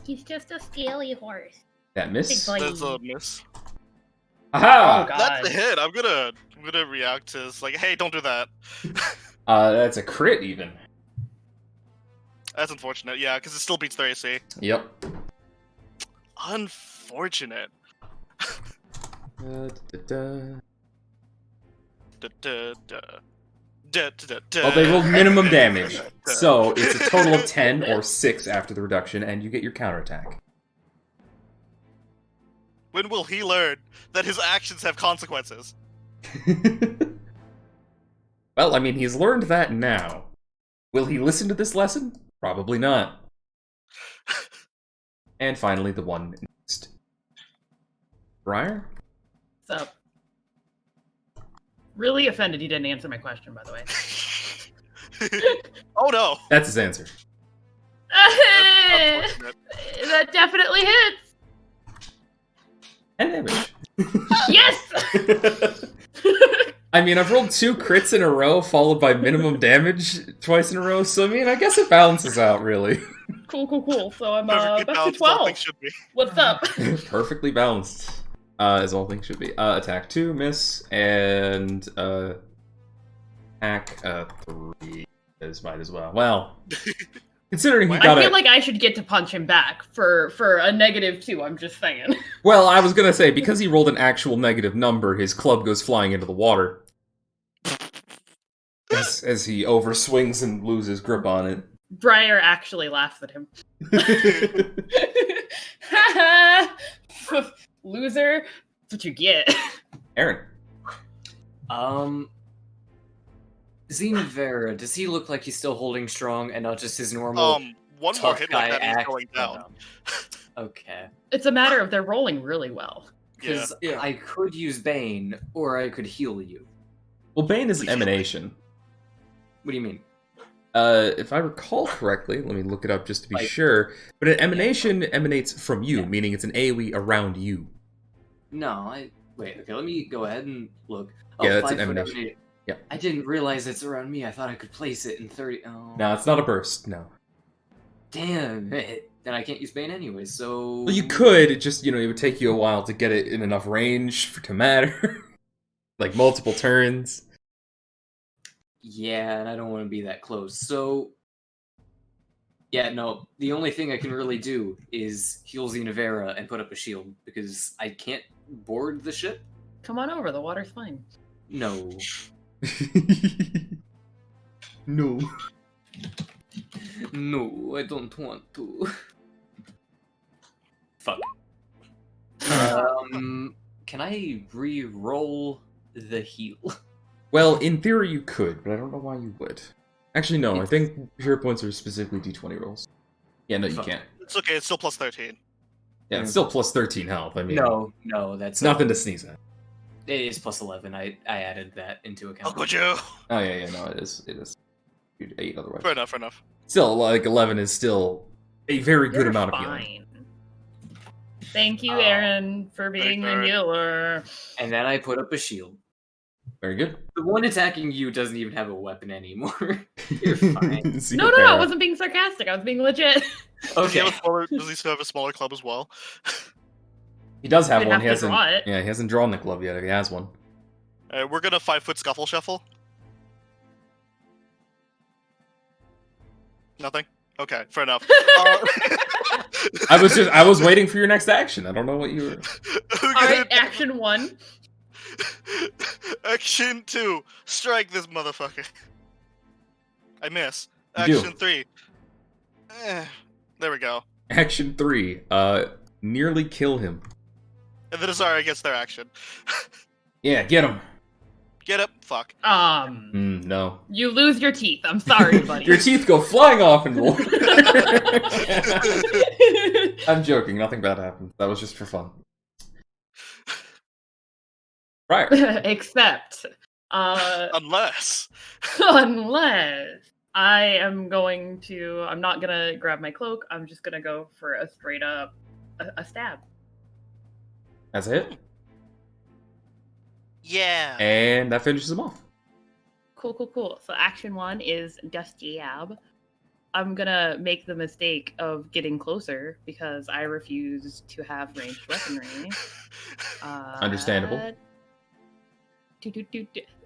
He's just a scaly horse. That miss. That's a miss. Aha! Oh, God. That's a hit. I'm gonna react to this. Like, hey, don't do that. That's a crit, even. That's unfortunate. Yeah, because it still beats their AC. Yep. Unfortunate. Well, they rolled minimum damage, so it's a total of 10 or 6 after the reduction, and you get your counterattack. When will he learn that his actions have consequences? Well, I mean, he's learned that now. Will he listen to this lesson? Probably not. And finally, the one next. Briar? What's up? Really offended you didn't answer my question, by the way. Oh no! That's his answer. Unfortunate. That definitely hits. 10 damage. Yes! I mean, I've rolled 2 crits in a row, followed by minimum damage twice in a row, so I mean, I guess it balances out, really. Cool. So I'm Perfectly back to balanced, all 12. things should be. What's up? Perfectly balanced. As all things should be. Attack 2, miss, and attack 3 is might as well. Well, considering he got I feel like I should get to punch him back for a -2, I'm just saying. Well, I was gonna say, because he rolled an actual negative number, his club goes flying into the water. As he overswings and loses grip on it. Briar actually laughs at him. Loser, that's what you get. Aaron. Xenavera, does he look like he's still holding strong and not just his normal one more tough hit guy like that, he's act? going down. Okay. It's a matter of they're rolling really well. Because Yeah. I could use Bane, or I could heal you. Well, Bane is an emanation. What do you mean? If I recall correctly, let me look it up just to be sure. But an emanation emanates from you, meaning it's an AoE around you. No, wait, okay, let me go ahead and look. Oh, Yeah, that's an 5 foot emanation. emanate. Yeah. I didn't realize it's around me. I thought I could place it in 30. Oh. No, it's not a burst, no. Damn it. Then I can't use Bane anyway, so... Well, you could, it just, it would take you a while to get it in enough range for it to matter. Like, multiple turns. Yeah, and I don't want to be that close, so... Yeah, no, the only thing I can really do is heal Xenavera and put up a shield, because I can't board the ship. Come on over, the water's fine. No. No. No, I don't want to. Fuck. Can I re-roll the heal? Well, in theory you could, but I don't know why you would. Actually, no, I think hero points are specifically d20 rolls. Yeah, no, you Fuck. can't. It's okay, it's still plus 13. Yeah, it's still plus 13 health. I mean, No, that's it's nothing to sneeze at. It is plus 11. I added that into account. Uncle Joe! Oh, yeah, no, it is. You'd 8 otherwise. Fair enough. Still, like, 11 is still a very good You're amount of fine. healing. Thank you, Aaron, for being the healer. And then I put up a shield. Very good. The one attacking you doesn't even have a weapon anymore. You're fine. See No, you, I Farrah. wasn't being sarcastic. I was being legit. Okay. Does he still have a smaller club as well? He does have You'd one. have He to hasn't. draw it. Yeah, he hasn't drawn the club yet. If he has one. We're gonna 5-foot scuffle shuffle. Nothing? Okay, fair enough. I was waiting for your next action. I don't know what you were. All right, action 1. Action 2. Strike this motherfucker. I miss. You do. Action 3. There we go. Action 3. Nearly kill him. And then Azara gets their action. Yeah, get him. Get up. Fuck. No. You lose your teeth. I'm sorry, buddy. Your teeth go flying off in water. I'm joking. Nothing bad happened. That was just for fun. Right. Except, Unless. unless I am going to, I'm not gonna grab my cloak. I'm just gonna go for a straight up a stab. That's it. Yeah. And that finishes him off. Cool. So action 1 is Dust Jab. I'm gonna make the mistake of getting closer because I refuse to have ranged weaponry. Understandable.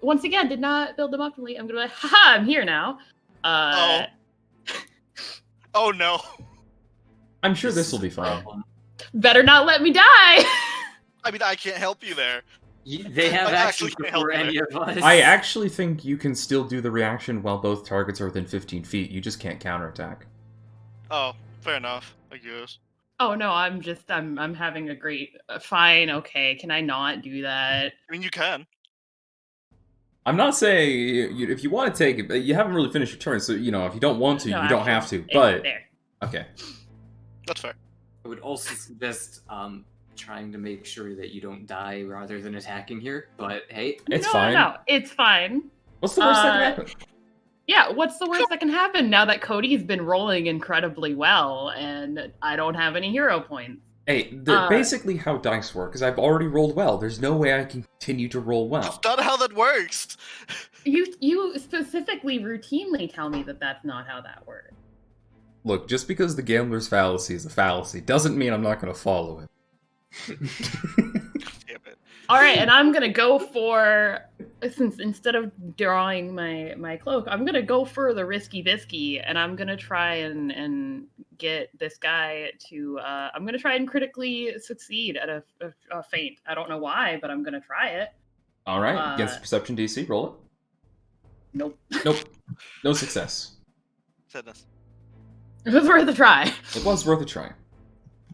Once again, did not build them optimally. I'm gonna be like, haha, I'm here now. Oh no. I'm sure this will be fine. Better not let me die. I mean, I can't help you there. They have I actually actions can't help before you any of us. I actually think you can still do the reaction while both targets are within 15 feet. You just can't counterattack. Oh, fair enough. I guess. Oh no, I'm having a great. Fine, okay. Can I not do that? I mean, you can. I'm not saying if you want to take it, but you haven't really finished your turn, so if you don't want to, No, you don't actually, have to. it's But there. okay, That's fair. I would also suggest trying to make sure that you don't die rather than attacking here. But hey, it's no, fine. No, it's fine. What's the worst that can happen? Yeah, what's the worst that can happen now that Cody's been rolling incredibly well and I don't have any hero points? Hey, basically how dice work is I've already rolled well. There's no way I can continue to roll well. That's not how that works. You specifically routinely tell me that that's not how that works. Look, just because the gambler's fallacy is a fallacy doesn't mean I'm not going to follow it. Damn it. All right, and I'm gonna go for, since instead of drawing my cloak, I'm gonna go for the risky bisky, and I'm gonna try and get this guy to. I'm gonna try and critically succeed at a feint. I don't know why, but I'm gonna try it. All right, against perception DC, roll it. Nope. Nope, no success. Sadness. It was worth a try. It was worth a try.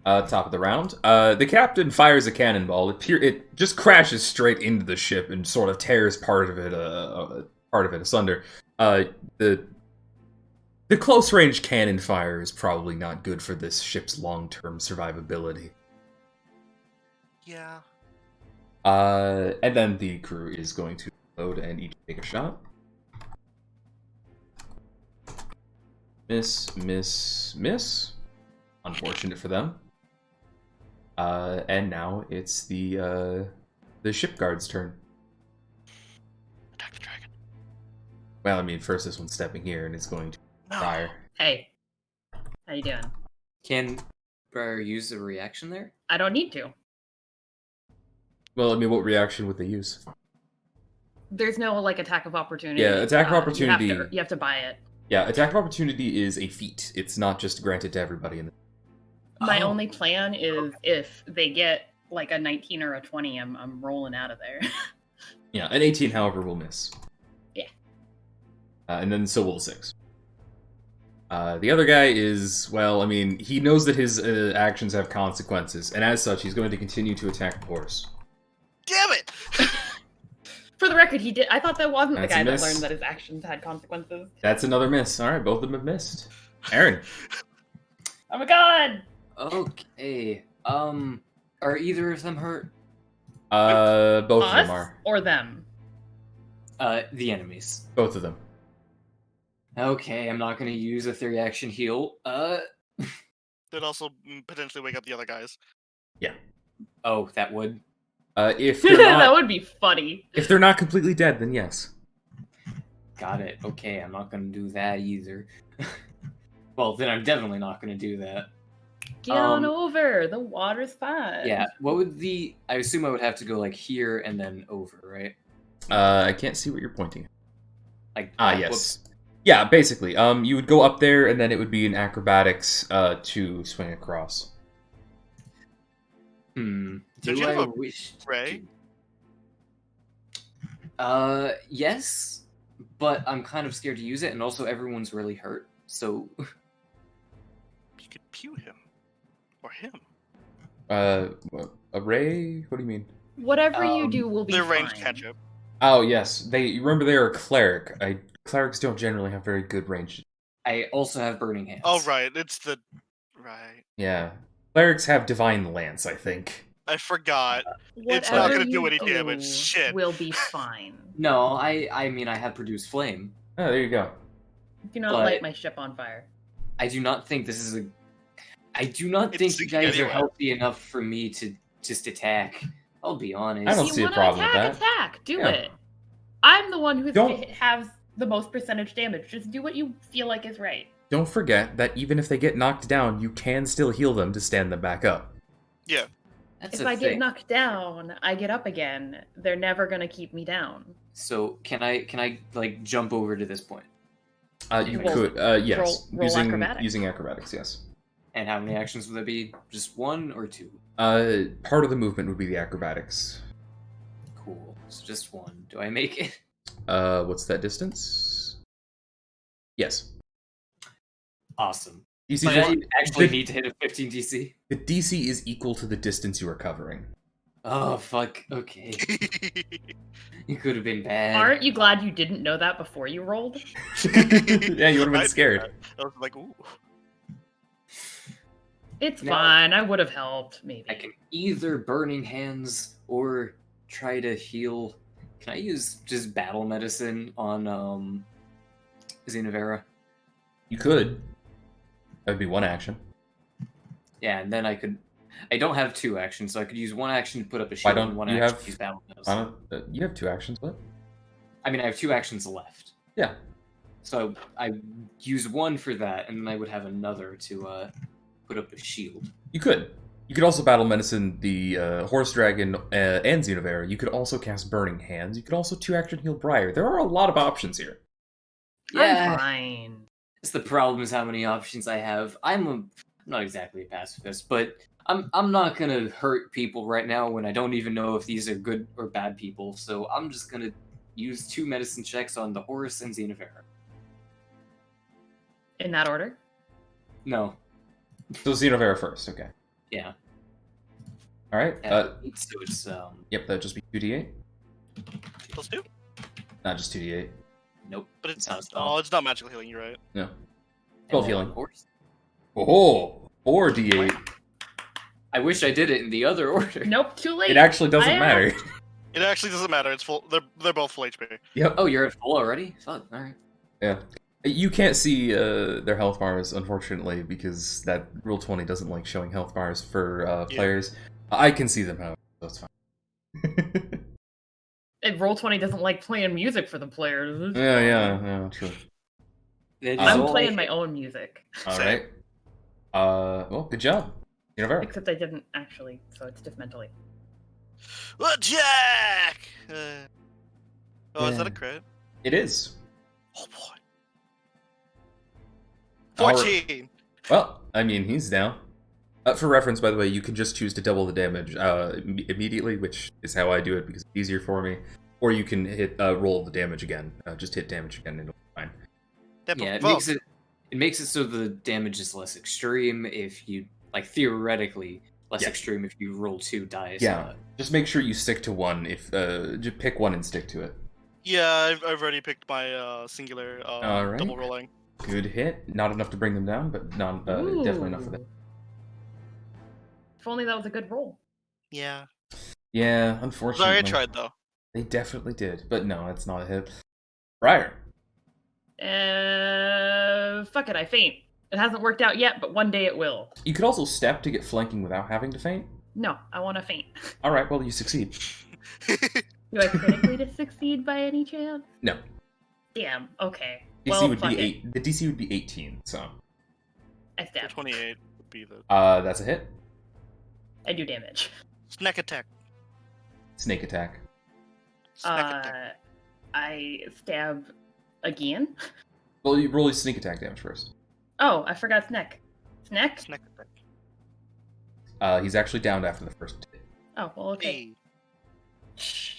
Top of the round. The captain fires a cannonball. It just crashes straight into the ship and sort of tears part of it part of it asunder. The close range cannon fire is probably not good for this ship's long-term survivability. Yeah. And then the crew is going to load and each take a shot. Miss, miss, miss. Unfortunate for them. And now it's the ship guard's turn. Attack the dragon. Well, I mean, first this one's stepping here, and it's going to fire. Hey, how you doing? Can Briar use a reaction there? I don't need to. Well, I mean, what reaction would they use? There's no like attack of opportunity. Yeah, attack of opportunity. You have to buy it. Yeah, attack of opportunity is a feat. It's not just granted to everybody in the... My only plan is if they get like a 19 or a 20, I'm rolling out of there. Yeah, an 18, however, will miss. Yeah. And then so will the 6. The other guy is, well, I mean, he knows that his actions have consequences, and as such, he's going to continue to attack the horse. Damn it! For the record, he did. I thought that wasn't That's the a guy that miss. learned that his actions had consequences. That's another miss. All right, both of them have missed. Aaron. Oh my god! Okay. Are either of them hurt? Both of Us them are. or them? The enemies. Both of them. Okay, I'm not gonna use a 3-action heal. They'd also potentially wake up the other guys. Oh, that would. If they're not, That would be funny. if they're not completely dead, then yes. Got it. Okay, I'm not gonna do that either. Well, then I'm definitely not gonna do that. Get on over. The water's fine. Yeah, what would the... I assume I would have to go, like, here and then over, right? I can't see what you're pointing at. Like, Yes. whoops. Yeah, basically. You would go up there, and then it would be an acrobatics to swing across. Do you I have a wish to ray? yes, but I'm kind of scared to use it, and also everyone's really hurt, so... You could pew him. Or him. A ray? What do you mean? Whatever you do will be Their fine. range ketchup. Oh, yes. Remember they're a cleric. Clerics don't generally have very good range. I also have Burning Hands. Oh, right. It's the... Right. Yeah. Clerics have Divine Lance, I think. I forgot. It's Whatever not gonna you do any damage. Shit. Will be fine. No, I mean, I have Produce Flame. Oh, there you go. Do not But- light my ship on fire. I do not think this is a... I do not It's think you guys are anyway. healthy enough for me to just attack. I'll be honest. I don't you see a wanna problem with attack, that. Attack. Do Yeah. it. I'm the one who Don't- has the most percentage damage. Just do what you feel like is right. Don't forget that even if they get knocked down, you can still heal them to stand them back up. Yeah. That's If a I thing. get knocked down, I get up again. They're never gonna keep me down. So can I like jump over to this point? You Roll- could, yes. roll acrobatics. Using acrobatics, yes. And how many actions would that be? Just 1 or 2? Part of the movement would be the acrobatics. Cool. So just 1. Do I make it? What's that distance? Yes. Awesome. DC But I fif- actually the- need to hit a 15 DC. The DC is equal to the distance you are covering. Oh fuck. Okay. You could have been bad. Aren't you glad you didn't know that before you rolled? Yeah, you would have been I- scared. I was like, ooh. It's No. fine. I would have helped, maybe. I can either Burning Hands or try to heal. Can I use just Battle Medicine on Xenavera? You could. That would be one action. Yeah, and then I could. I don't have 2 actions, so I could use 1 action to put up a shield don't and 1 you action have- to use Battle Medicine. You have 2 actions, what? I mean, I have 2 actions left. Yeah. So I use 1 for that, and then I would have another to put up a shield. You could. You could also battle medicine the horse dragon and Xenavera. You could also cast Burning Hands. You could also 2-action heal Briar. There are a lot of options here. I'm fine. It's the problem is how many options I have. I'm not exactly a pacifist, but I'm not gonna hurt people right now when I don't even know if these are good or bad people. So I'm just gonna use 2 medicine checks on the horse and Xenavera. In that order? No, So Xenavera first, okay. yeah. Alright, So it's yep, that'd just be 2d8. Let's do. Not just 2d8. Nope. But it's not a spell. oh, it's not magical healing. You're right. No. 12 healing. Of course. Oh, 4d8. I wish I did it in the other order. Nope, too late. It actually doesn't I matter. asked. It actually doesn't matter. It's full. They're both full HP. Yep. Oh, you're at full already? Fuck, alright. Yeah. You can't see their health bars, unfortunately, because that Rule 20 doesn't like showing health bars for players. I can see them, however, so it's fine. And Roll20 doesn't like playing music for the players. Yeah, true. I'm playing my own music. Alright. Well, good job. Except I didn't actually, so it's just mentally. Jack! Oh, is that a Yeah. crit? It is. Oh boy. Alright. 14! Well, I mean, he's down. For reference, by the way, you can just choose to double the damage immediately, which is how I do it because it's easier for me. Or you can hit roll the damage again. Just hit damage again and it'll be fine. Yeah, it makes it so the damage is less extreme if you theoretically less extreme if you roll 2 dice. Yeah, just make sure you stick to one. If just pick one and stick to it. Yeah, I've already picked my singular Alright. double rolling. Good hit. Not enough to bring them down, but definitely enough for that. If only that was a good roll. Yeah. Yeah, unfortunately. Sorry, I tried though. They definitely did, but no, it's not a hit. Briar. Fuck it, I faint. It hasn't worked out yet, but one day it will. You could also step to get flanking without having to faint. No, I want to faint. All right, well, you succeed. Do I critically to succeed by any chance? No. Damn. Okay. DC Well, would fuck be it. 8. The DC would be 18, so. So I stab. 28 would be the That's a hit. I do damage. snack attack. Snake attack. Snack attack. I stab again. Well, you roll your sneak attack damage first. Oh, I forgot snack. Snack? Snack attack. He's actually downed after the first hit. Oh, well, okay. Hey. Shh.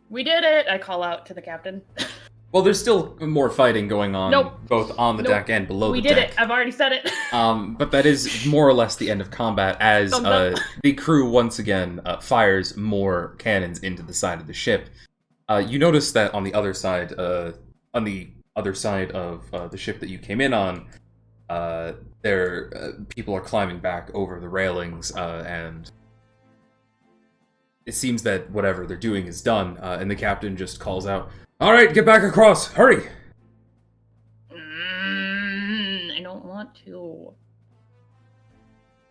We did it! I call out to the captain. Well, there's still more fighting going on, Nope. both on the Nope. deck and below We the did deck. it! I've already said it! But that is more or less the end of combat as Thumbs up. the crew once again fires more cannons into the side of the ship. You notice that on the other side of the ship that you came in on, people are climbing back over the railings, and it seems that whatever they're doing is done, and the captain just calls out, "All right, get back across! Hurry!" I don't want to.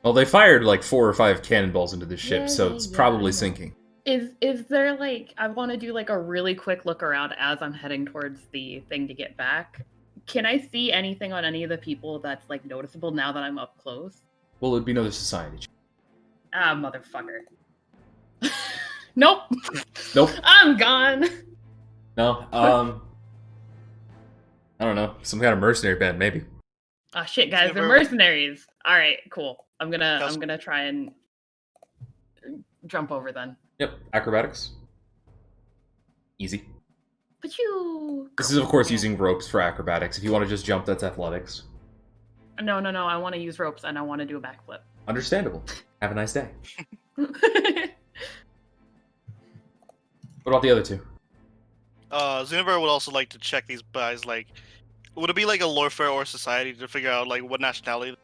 Well, they fired like 4 or 5 cannonballs into the ship, Yeah, so yeah, it's yeah, I probably know. sinking. Is there I want to do a really quick look around as I'm heading towards the thing to get back. Can I see anything on any of the people that's noticeable now that I'm up close? Well, it'd be another society. Ah, motherfucker. Nope. Nope. I'm gone. No. I don't know. Some kind of mercenary band, maybe. Oh shit, guys, they're Never- mercenaries. All right, cool. I'm gonna try and jump over then. Yep. Acrobatics. Easy. But you. This is, of course, using ropes for acrobatics. If you want to just jump, that's athletics. No. I want to use ropes and I want to do a backflip. Understandable. Have a nice day. What about the other two? Xenover would also like to check these guys, would it be a lawfare or society to figure out, what nationality?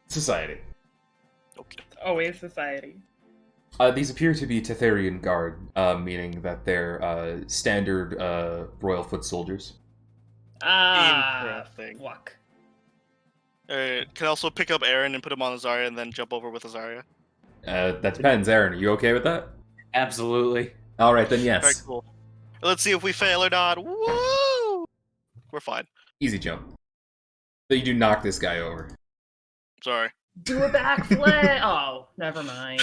Society. Okay. Always society. These appear to be Tetherian Guard, meaning that they're standard royal foot soldiers. Interesting. Fuck. Can I also pick up Aaron and put him on Azaria and then jump over with Azaria? That depends. Aaron, are you okay with that? Absolutely. All right, then yes. Very cool. Let's see if we fail or not. Woo! We're fine. Easy jump. So you do knock this guy over. Sorry. Do a backflip. Oh, never mind.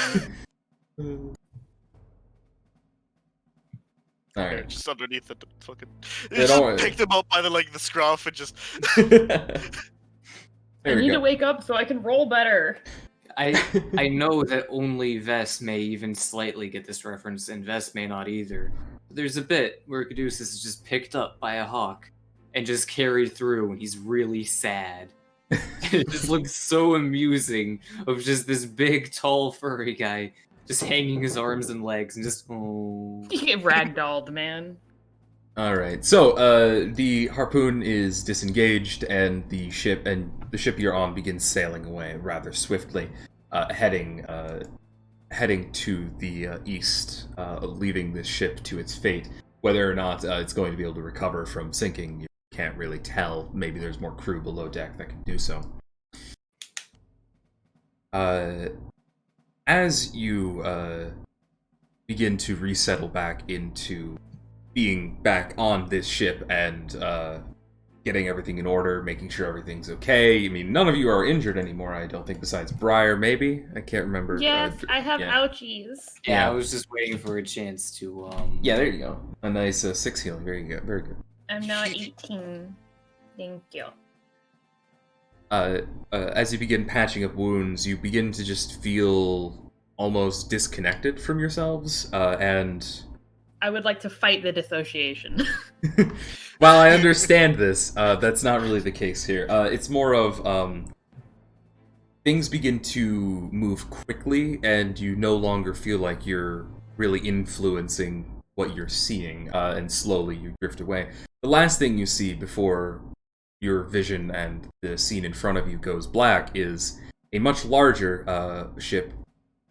All Okay, right. just underneath the fucking. Yeah, Just don't worry. picked him up by the scruff and just. I There we need go. to wake up so I can roll better. I know that only Vess may even slightly get this reference, and Vess may not either. There's a bit where Caduceus is just picked up by a hawk and just carried through, and he's really sad. It just looks so amusing of just this big, tall, furry guy just hanging his arms and legs and just oh. You get ragdolled, man. All right. So the harpoon is disengaged, and the ship you're on begins sailing away rather swiftly, heading to the east, leaving this ship to its fate. Whether or not it's going to be able to recover from sinking, you can't really tell. Maybe there's more crew below deck that can do so. As you begin to resettle back into being back on this ship and getting everything in order, making sure everything's okay. I mean, none of you are injured anymore, I don't think, besides Briar, maybe? I can't remember. Yes, I have yeah. ouchies. Yeah, I was just waiting for a chance to Yeah, there you go. A nice 6 healing. Very good. Very good. I'm now at 18. Thank you. As you begin patching up wounds, you begin to just feel almost disconnected from yourselves, and I would like to fight the dissociation. while I understand this, that's not really the case here. It's more of things begin to move quickly, and you no longer feel like you're really influencing what you're seeing, and slowly you drift away. The last thing you see before your vision and the scene in front of you goes black is a much larger ship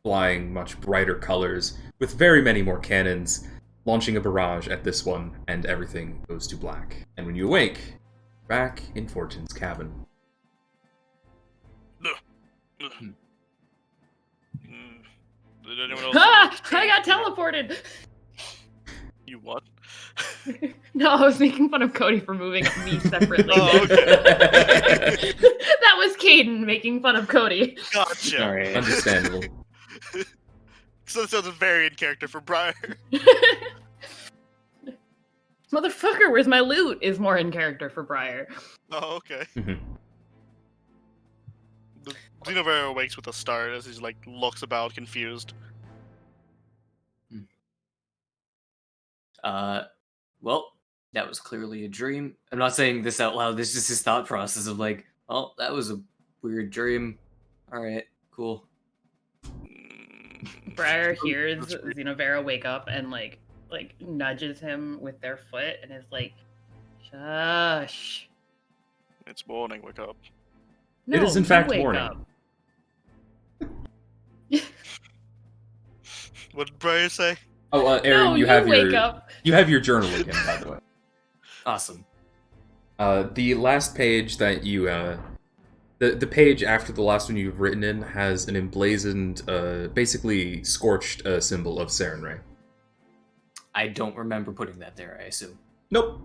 flying much brighter colors with very many more cannons, launching a barrage at this one, and everything goes to black. And when you awake, back in Fortune's cabin. Did anyone else Ah! I got teleported! You what? No, I was making fun of Cody for moving me separately. Oh, okay. That was Caden making fun of Cody. Gotcha. Sorry. Understandable. So that sounds very in character for Briar. Motherfucker, where's my loot? Is more in character for Briar. Oh, okay. Mhm. Xenoverse awakes with a start as he's like looks about confused. Well, that was clearly a dream. I'm not saying this out loud. This is just his thought process of like, oh, that was a weird dream. All right, cool. Briar hears Xenovera wake up and like nudges him with their foot and is like, shush. It's morning, wake up. No, It is in you fact wake morning. up. What did Briar say? Oh, Aaron, No, you have wake your up. you have your journal again, by the way. Awesome. The last page that you the page after the last one you've written in has an emblazoned, basically scorched symbol of Sarenrae. I don't remember putting that there, I assume. Nope.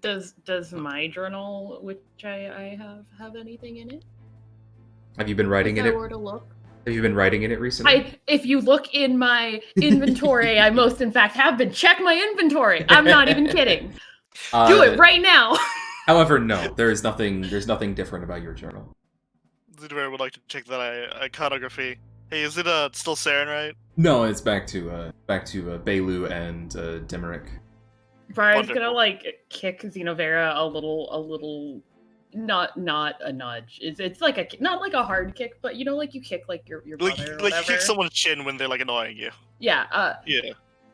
Does my journal, which I have anything in it? Have you been writing If in I it? were to look. Have you been writing in it recently? If you look in my inventory, I most in fact have been. Check my inventory. I'm not even kidding. Do it right now. However, no, there's nothing different about your journal. Xenoverse would like to check that iconography. Hey, is it still Saren, right? No, it's back to Bailu and Demeric. Briar's Wonderful. gonna like kick Xenovera a little, not a nudge. It's like not like a hard kick, but you know, like you kick like your Like, brother or like you whatever. kick someone's chin when they're like annoying you. Yeah. Yeah.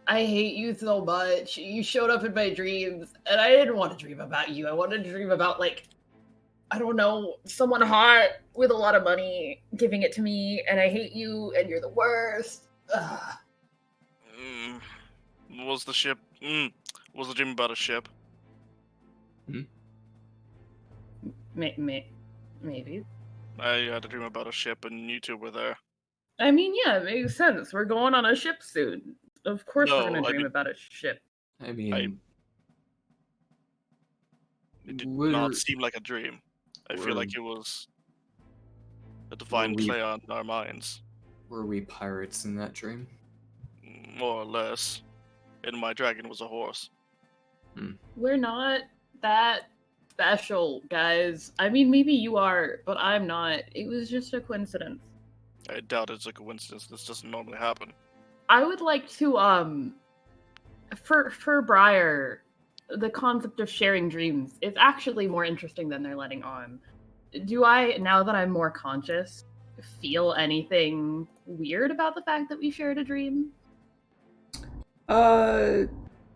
I hate you so much. You showed up in my dreams, and I didn't want to dream about you. I wanted to dream about, like, I don't know, someone hot with a lot of money giving it to me, and I hate you, and you're the worst. Ugh. Was the ship? Was the dream about a ship? Maybe. I had a dream about a ship, and you two were there. I mean, yeah, it makes sense. We're going on a ship soon. Of course we're No, going to I dream mean- about a ship. I mean, It did We're- not seem like a dream. I feel like it was a divine we- play on our minds, were we pirates in that dream? more or less. And my dragon was a horse. We're not that special, guys. I mean, maybe you are, but I'm not. It was just a coincidence. I doubt it's a coincidence. This doesn't normally happen. I would like to for Briar, the concept of sharing dreams is actually more interesting than they're letting on. Do I, now that I'm more conscious, feel anything weird about the fact that we shared a dream? That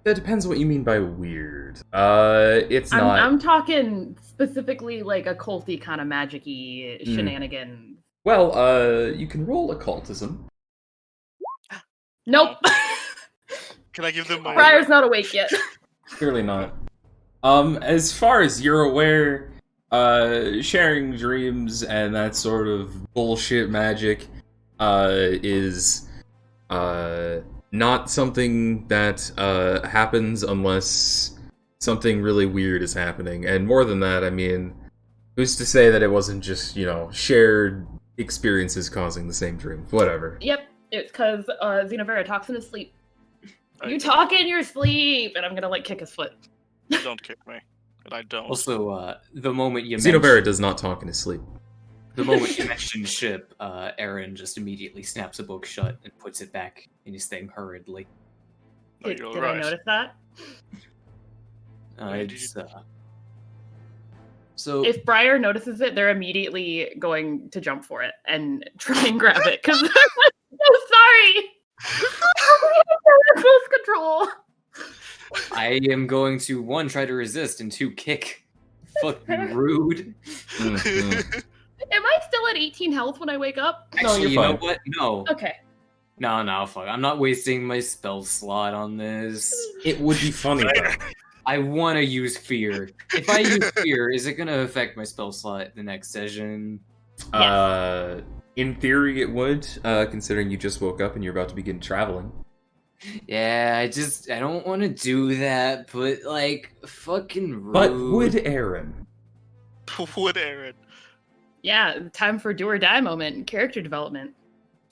depends what you mean by weird. It's not. I'm talking specifically like occulty kind of magic-y shenanigans. Well, you can roll occultism. Nope. Can I give them my... Briar's not awake yet. Clearly not. As far as you're aware, sharing dreams and that sort of bullshit magic, is, not something that, happens unless something really weird is happening. And more than that, I mean, who's to say that it wasn't just, shared experiences causing the same dream? Whatever. Yep, it's because Xenovera talks in his sleep. You talk in your sleep, and I'm gonna like kick his foot. Don't kick me, and I don't. Also, the moment you Xenovera does not talk in his sleep. The moment you mentioned ship, Aaron just immediately snaps a book shut and puts it back in his thing hurriedly. No, Did you're right. I notice that? So If Briar notices it, they're immediately going to jump for it and try and grab it because they're so sorry. Impulse control. I am going to 1, try to resist, and 2, kick. Fucking rude. Mhm. Am I still at 18 health when I wake up? Actually, you're you know fine. what? No. Okay. No, fuck. I'm not wasting my spell slot on this. It would be funny, though. I want to use fear. If I use fear, is it going to affect my spell slot the next session? In theory, it would, considering you just woke up and you're about to begin traveling. Yeah, I don't want to do that, but, like, fucking rude. But would Aaron? Would Aaron? Yeah, time for do or die moment, character development.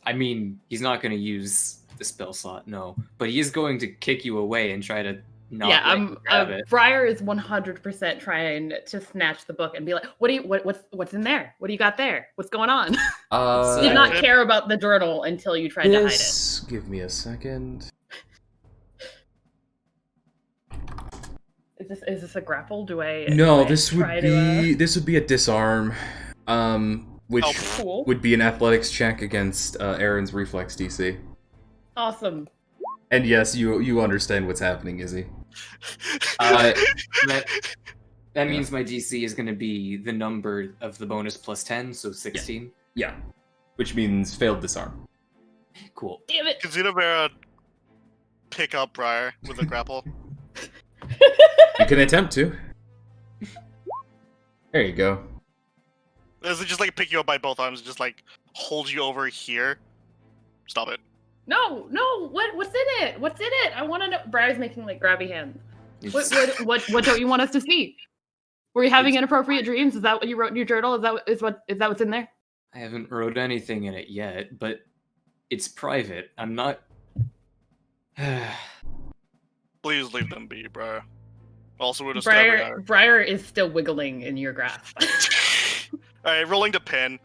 I mean, he's not going to use the spell slot, no. But he is going to kick you away and try to not let you grab it. Briar is 100% trying to snatch the book and be like, what's in there? What do you got there? What's going on? Did not care about the journal until you tried to hide it. Give me a second. Is this a grapple? No, this would be a disarm. Which cool. would be an athletics check against Aaron's reflex DC. Awesome. And yes, you understand what's happening, Izzy. That means my DC is going to be the number of the bonus plus 10, so 16. Yeah. Which means failed disarm. Cool. Damn it. Can Xenovera pick up Briar with a grapple? You can attempt to. There you go. Does it just like pick you up by both arms and just like hold you over here? Stop it. No, what's in it? What's in it? I want to know. Briar's making like grabby hands. What don't you want us to see? Were you having inappropriate dreams? Is that what you wrote in your journal? Is that what's in there? I haven't wrote anything in it yet, but it's private. I'm not. Please leave them be, Briar. Also, we're just Briar is still wiggling in your grasp. Alright, rolling to pin.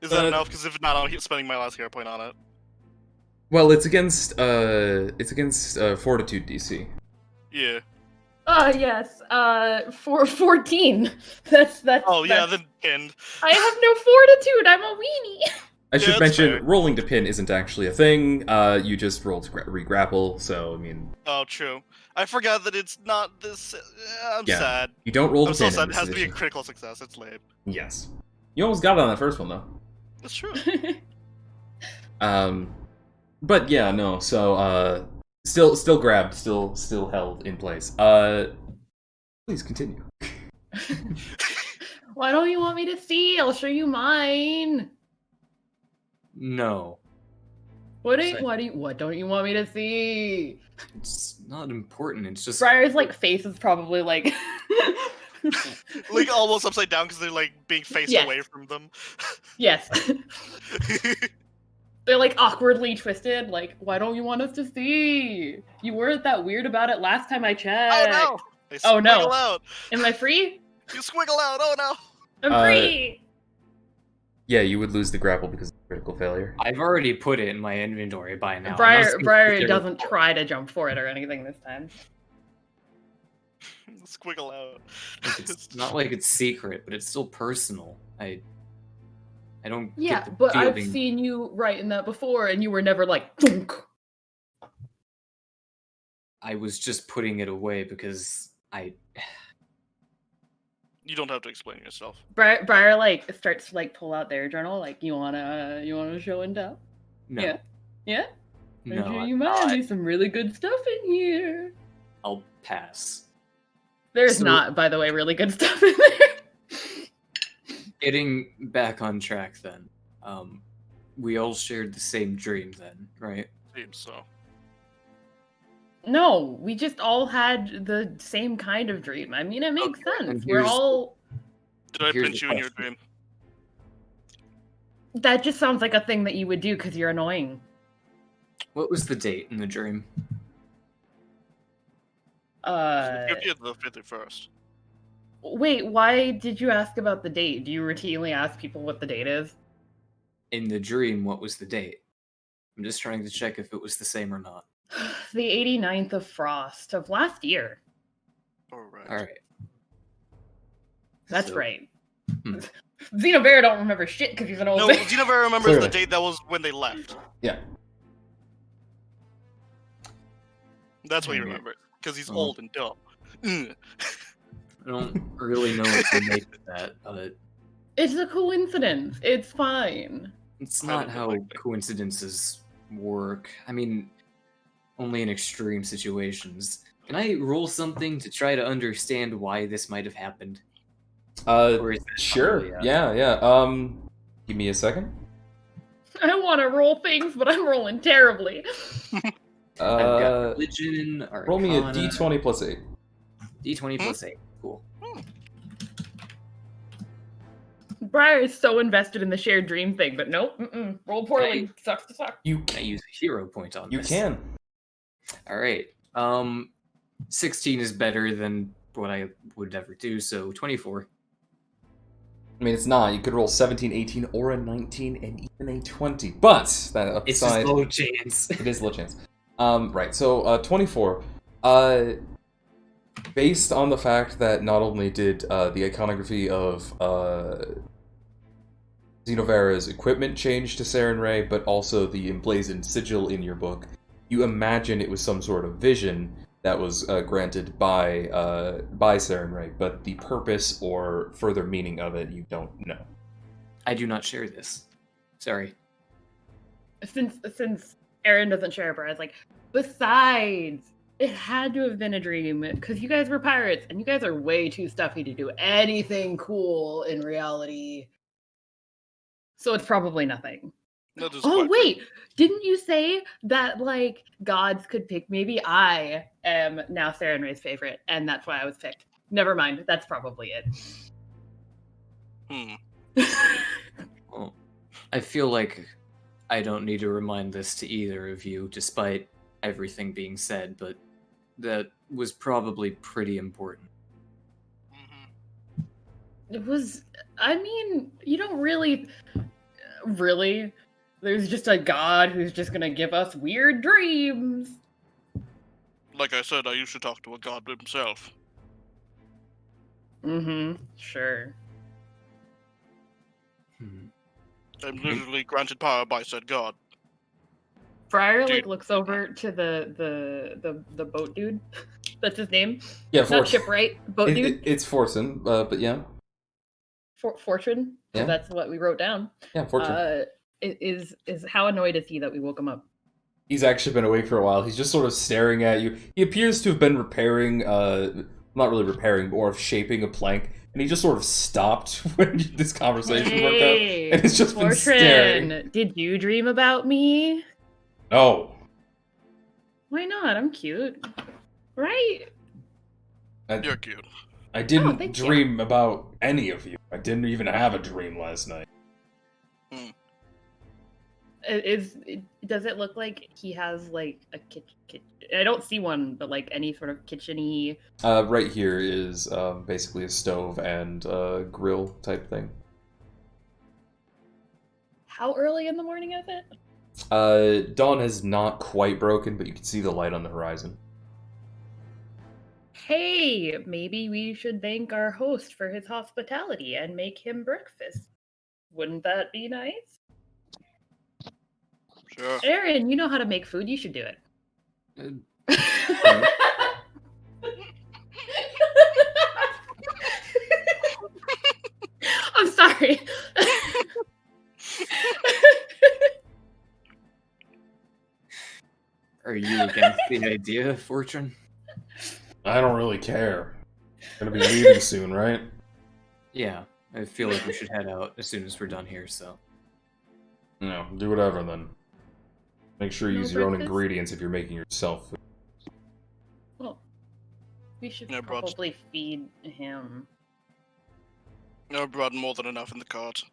Is that enough? Because if not, I'll keep spending my last hero point on it. Well, it's against Fortitude DC. Yeah. Yes. For 14. That's. Oh yeah, then pinned. I have no fortitude. I'm a weenie. I should that's mention, fair. rolling to pin isn't actually a thing. You just roll to re-grapple, so, I mean... Oh, true. I forgot that it's not this... I'm Yeah. sad. You don't roll to I'm so pin sad. in It this has to be a edition. critical success. It's lame. Yes. You almost got it on that first one, though. That's true. But yeah, no, so, still grabbed, still held in place. Please continue. Why don't you want me to see? I'll show you mine. No. What don't you want me to see? It's not important. It's just. Briar's like face is probably like Like almost upside down because they're like being faced Yes. away from them. yes. They're like awkwardly twisted. Like, why don't you want us to see? You weren't that weird about it last time I checked. Oh no! They Oh, no. squiggle out. Am I free? You squiggle out. Oh no! I'm free. Yeah, you would lose the grapple because of critical failure. I've already put it in my inventory by now. Briar doesn't try to jump for it or anything this time. Squiggle out. It's not like it's secret, but it's still personal. I don't Yeah, get the but I've feeling. seen you write in that before, and you were never like, thunk. I was just putting it away because You don't have to explain yourself. Briar like starts to like pull out their journal, like, you wanna show and tell? no. Yeah. Yeah? No, Sure I'm you might not. be some really good stuff in here. I'll pass. There's So- not, by the way, really good stuff in there. Getting back on track then. We all shared the same dream then, right? Seems so. No, we just all had the same kind of dream. I mean, it makes Okay, sense. and We're here's- all. Did I Here's pinch the you in your question. dream? That just sounds like a thing that you would do because you're annoying. What was the date in the dream? The 50th or the 51st? Wait, why did you ask about the date? Do you routinely ask people what the date is? In the dream, what was the date? I'm just trying to check if it was the same or not. The 89th of Frost of last year. Alright. Alright. That's So- right. Hmm. Xenobear don't remember shit because he's an old No, man. Xenobear remembers Clearly. the date that was when they left. Yeah. That's what he Dang it. remembers. Because he's Oh. old and dumb. Ugh. I don't really know what to make of that, but It's a coincidence. It's fine. it's I not don't how like that. coincidences work. I mean, only in extreme situations. Can I roll something to try to understand why this might have happened? Or is that not Sure. really a- Yeah. Give me a second. I want to roll things, but I'm rolling terribly. I've got religion, roll me a arcana, d20 plus 8. D20 plus 8. Cool. Briar is so invested in the shared dream thing, but nope. Roll poorly. Sucks to suck. You Can I use a hero point on you this? can. Alright. 16 is better than what I would ever do, so 24. I mean, it's not. You could roll 17, 18, or a 19, and even a 20. But that It's just aside, low chance. it is a low chance. Right. So 24. Based on the fact that not only did the iconography of Xenovera's equipment change to Sarenrae, but also the emblazoned sigil in your book, you imagine it was some sort of vision that was granted by Sarenrae, but the purpose or further meaning of it you don't know. I do not share this. Sorry. Since Aaron doesn't share, Briar's like, besides, it had to have been a dream because you guys were pirates and you guys are way too stuffy to do anything cool in reality. So it's probably nothing. That is Oh, quite wait. Didn't you say that, like, gods could pick? Maybe I am now Sarenrae's favorite, and that's why I was picked. Never mind. That's probably it. true. Well, I feel like I don't need to remind this to either of you, despite everything being said, but that was probably pretty important. Mhm. It was, I mean, you don't really, there's just a god who's just gonna give us weird dreams. Like I said, I used to talk to a god himself. Sure. I'm literally granted power by said god. Briar, Dude. like, looks over to the boat dude. That's his name. Yeah, Not Fortune. Shipwright, boat dude. It's Fortune, but yeah. Fortune, Yeah. because that's what we wrote down. Yeah, Fortune. Is how annoyed is he that we woke him up? He's actually been awake for a while. He's just sort of staring at you. He appears to have been repairing, not really repairing, but more of shaping a plank, and he just sort of stopped when this conversation worked out, and it's just been staring. Fortune, did you dream about me? No. Why not? I'm cute, right? You're cute. I didn't thank you. dream about any of you. I didn't even have a dream last night. Does it look like he has like a kitchen? I don't see one, but like any sort of kitchen-y. Right here is basically a stove and grill type thing. How early in the morning is it? Dawn has not quite broken, but you can see the light on the horizon. Hey, maybe we should thank our host for his hospitality and make him breakfast. Wouldn't that be nice? Sure. Aaron, you know how to make food. You should do it. I'm sorry. Are you against the idea, Fortune? I don't really care. Gonna be leaving soon, right? Yeah, I feel like we should head out as soon as we're done here, so. No, do whatever then. Make sure you No use your own breakfast? ingredients if you're making yourself food. Well, we should Yeah, brought- probably feed him. I brought more than enough in the cart.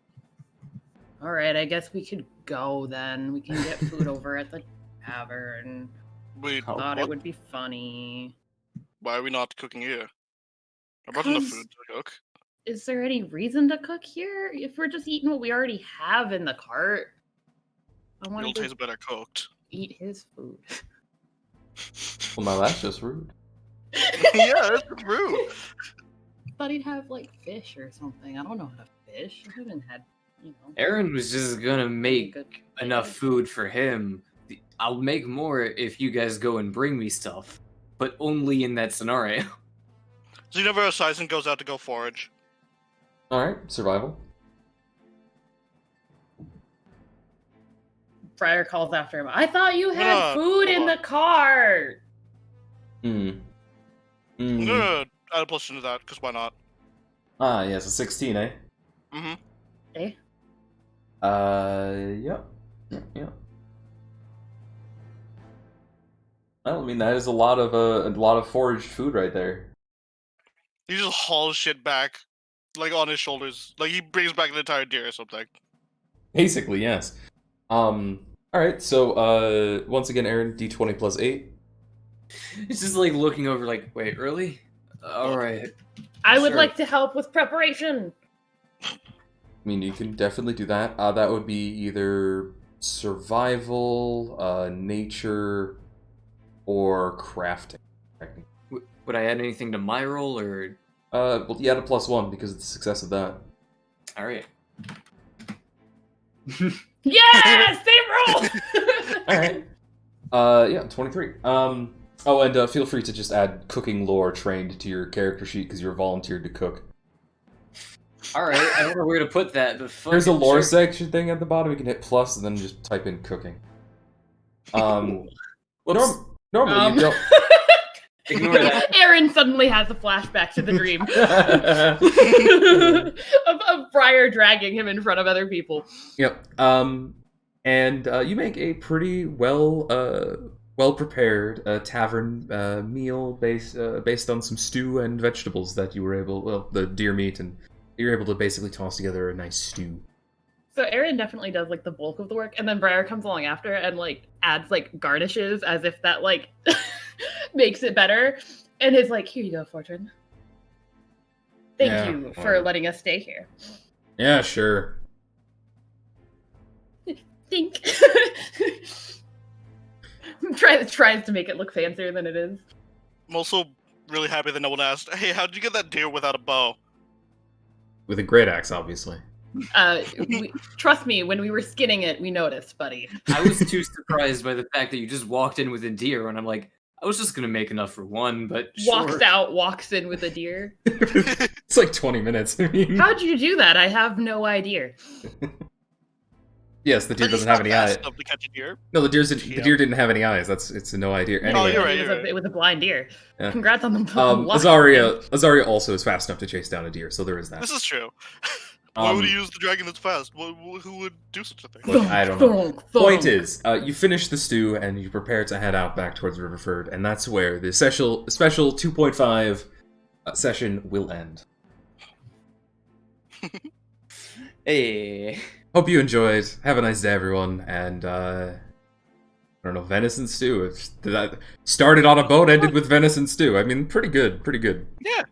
All right, I guess we could go then. We can get food over at the tavern. Wait, Oh, Thought what? it would be funny. Why are we not cooking here? I brought enough 'Cause- food to cook. Is there any reason to cook here? If we're just eating what we already have in the cart, I want It'll to taste better cooked. eat his food. Well, now that's just rude. Yeah, that's rude. Thought he'd have like fish or something. I don't know how to fish. I haven't had, Aaron was just gonna make good enough fish. food for him. I'll make more if you guys go and bring me stuff, but only in that scenario. So whenever a Sizen goes out to go forage. Alright, survival. Friar calls after him. I thought you had Hold on, food in hold the cart. Hmm. I'm gonna add a plus into that, because why not? Ah, yes, a 16, eh? Mm-hmm. Eh? Yep. Yep. Well, I mean, that is a lot of foraged food right there. He just hauls shit back, like, on his shoulders. Like, he brings back an entire deer or something. Basically, yes. Alright, so, once again, Aaron, D20 plus 8. It's just like looking over, like, wait, really? Alright. I would Sure. like to help with preparation. I mean, you can definitely do that. That would be either survival, nature, or crafting. Would I add anything to my roll, or...? Well, you add a plus 1 because of the success of that. Alright. Yes, they roll. Alright. Yeah, 23. Oh, and feel free to just add cooking lore trained to your character sheet because you're volunteered to cook. Alright, I don't know where to put that, but There's a fucking lore sure. section thing at the bottom. You can hit plus and then just type in cooking. Whoops. Normally you don't. Ignore that. Aaron suddenly has a flashback to the dream of Briar dragging him in front of other people. Yep. And you make a pretty well prepared tavern meal based on some stew and vegetables that you were able, the deer meat, and you're able to basically toss together a nice stew. So Aaron definitely does like the bulk of the work, and then Briar comes along after and like adds like garnishes as if that like makes it better, and is like, "Here you go, Fortune. Thank you for letting us stay here." Yeah, sure. Think. Tries to make it look fancier than it is. I'm also really happy that no one asked, hey, how'd you get that deer without a bow? With a great axe, obviously. Trust me, when we were skinning it, we noticed, buddy. I was too surprised by the fact that you just walked in with a deer, and I'm like, I was just gonna make enough for one, but Walks sure. out, walks in with a deer. It's like 20 minutes. I mean, How'd you do that? I have no idea. yes, the deer He's doesn't have not any fast eyes. enough to catch a deer. No, the deer didn't have any eyes. It's a no idea. No, Anyway, you're right, it was, you're right. it was a blind deer. Yeah. Congrats on the Azaria also is fast enough to chase down a deer, so there is that. This is true. Why would he use the dragon that's fast? Who would do such a thing? Look, I don't know. Point is, you finish the stew and you prepare to head out back towards Riverford, and that's where the special 2.5 session will end. Hey. Hope you enjoyed. Have a nice day, everyone, and I don't know, venison stew. That started on a boat, ended with venison stew. I mean, pretty good, pretty good. Yeah.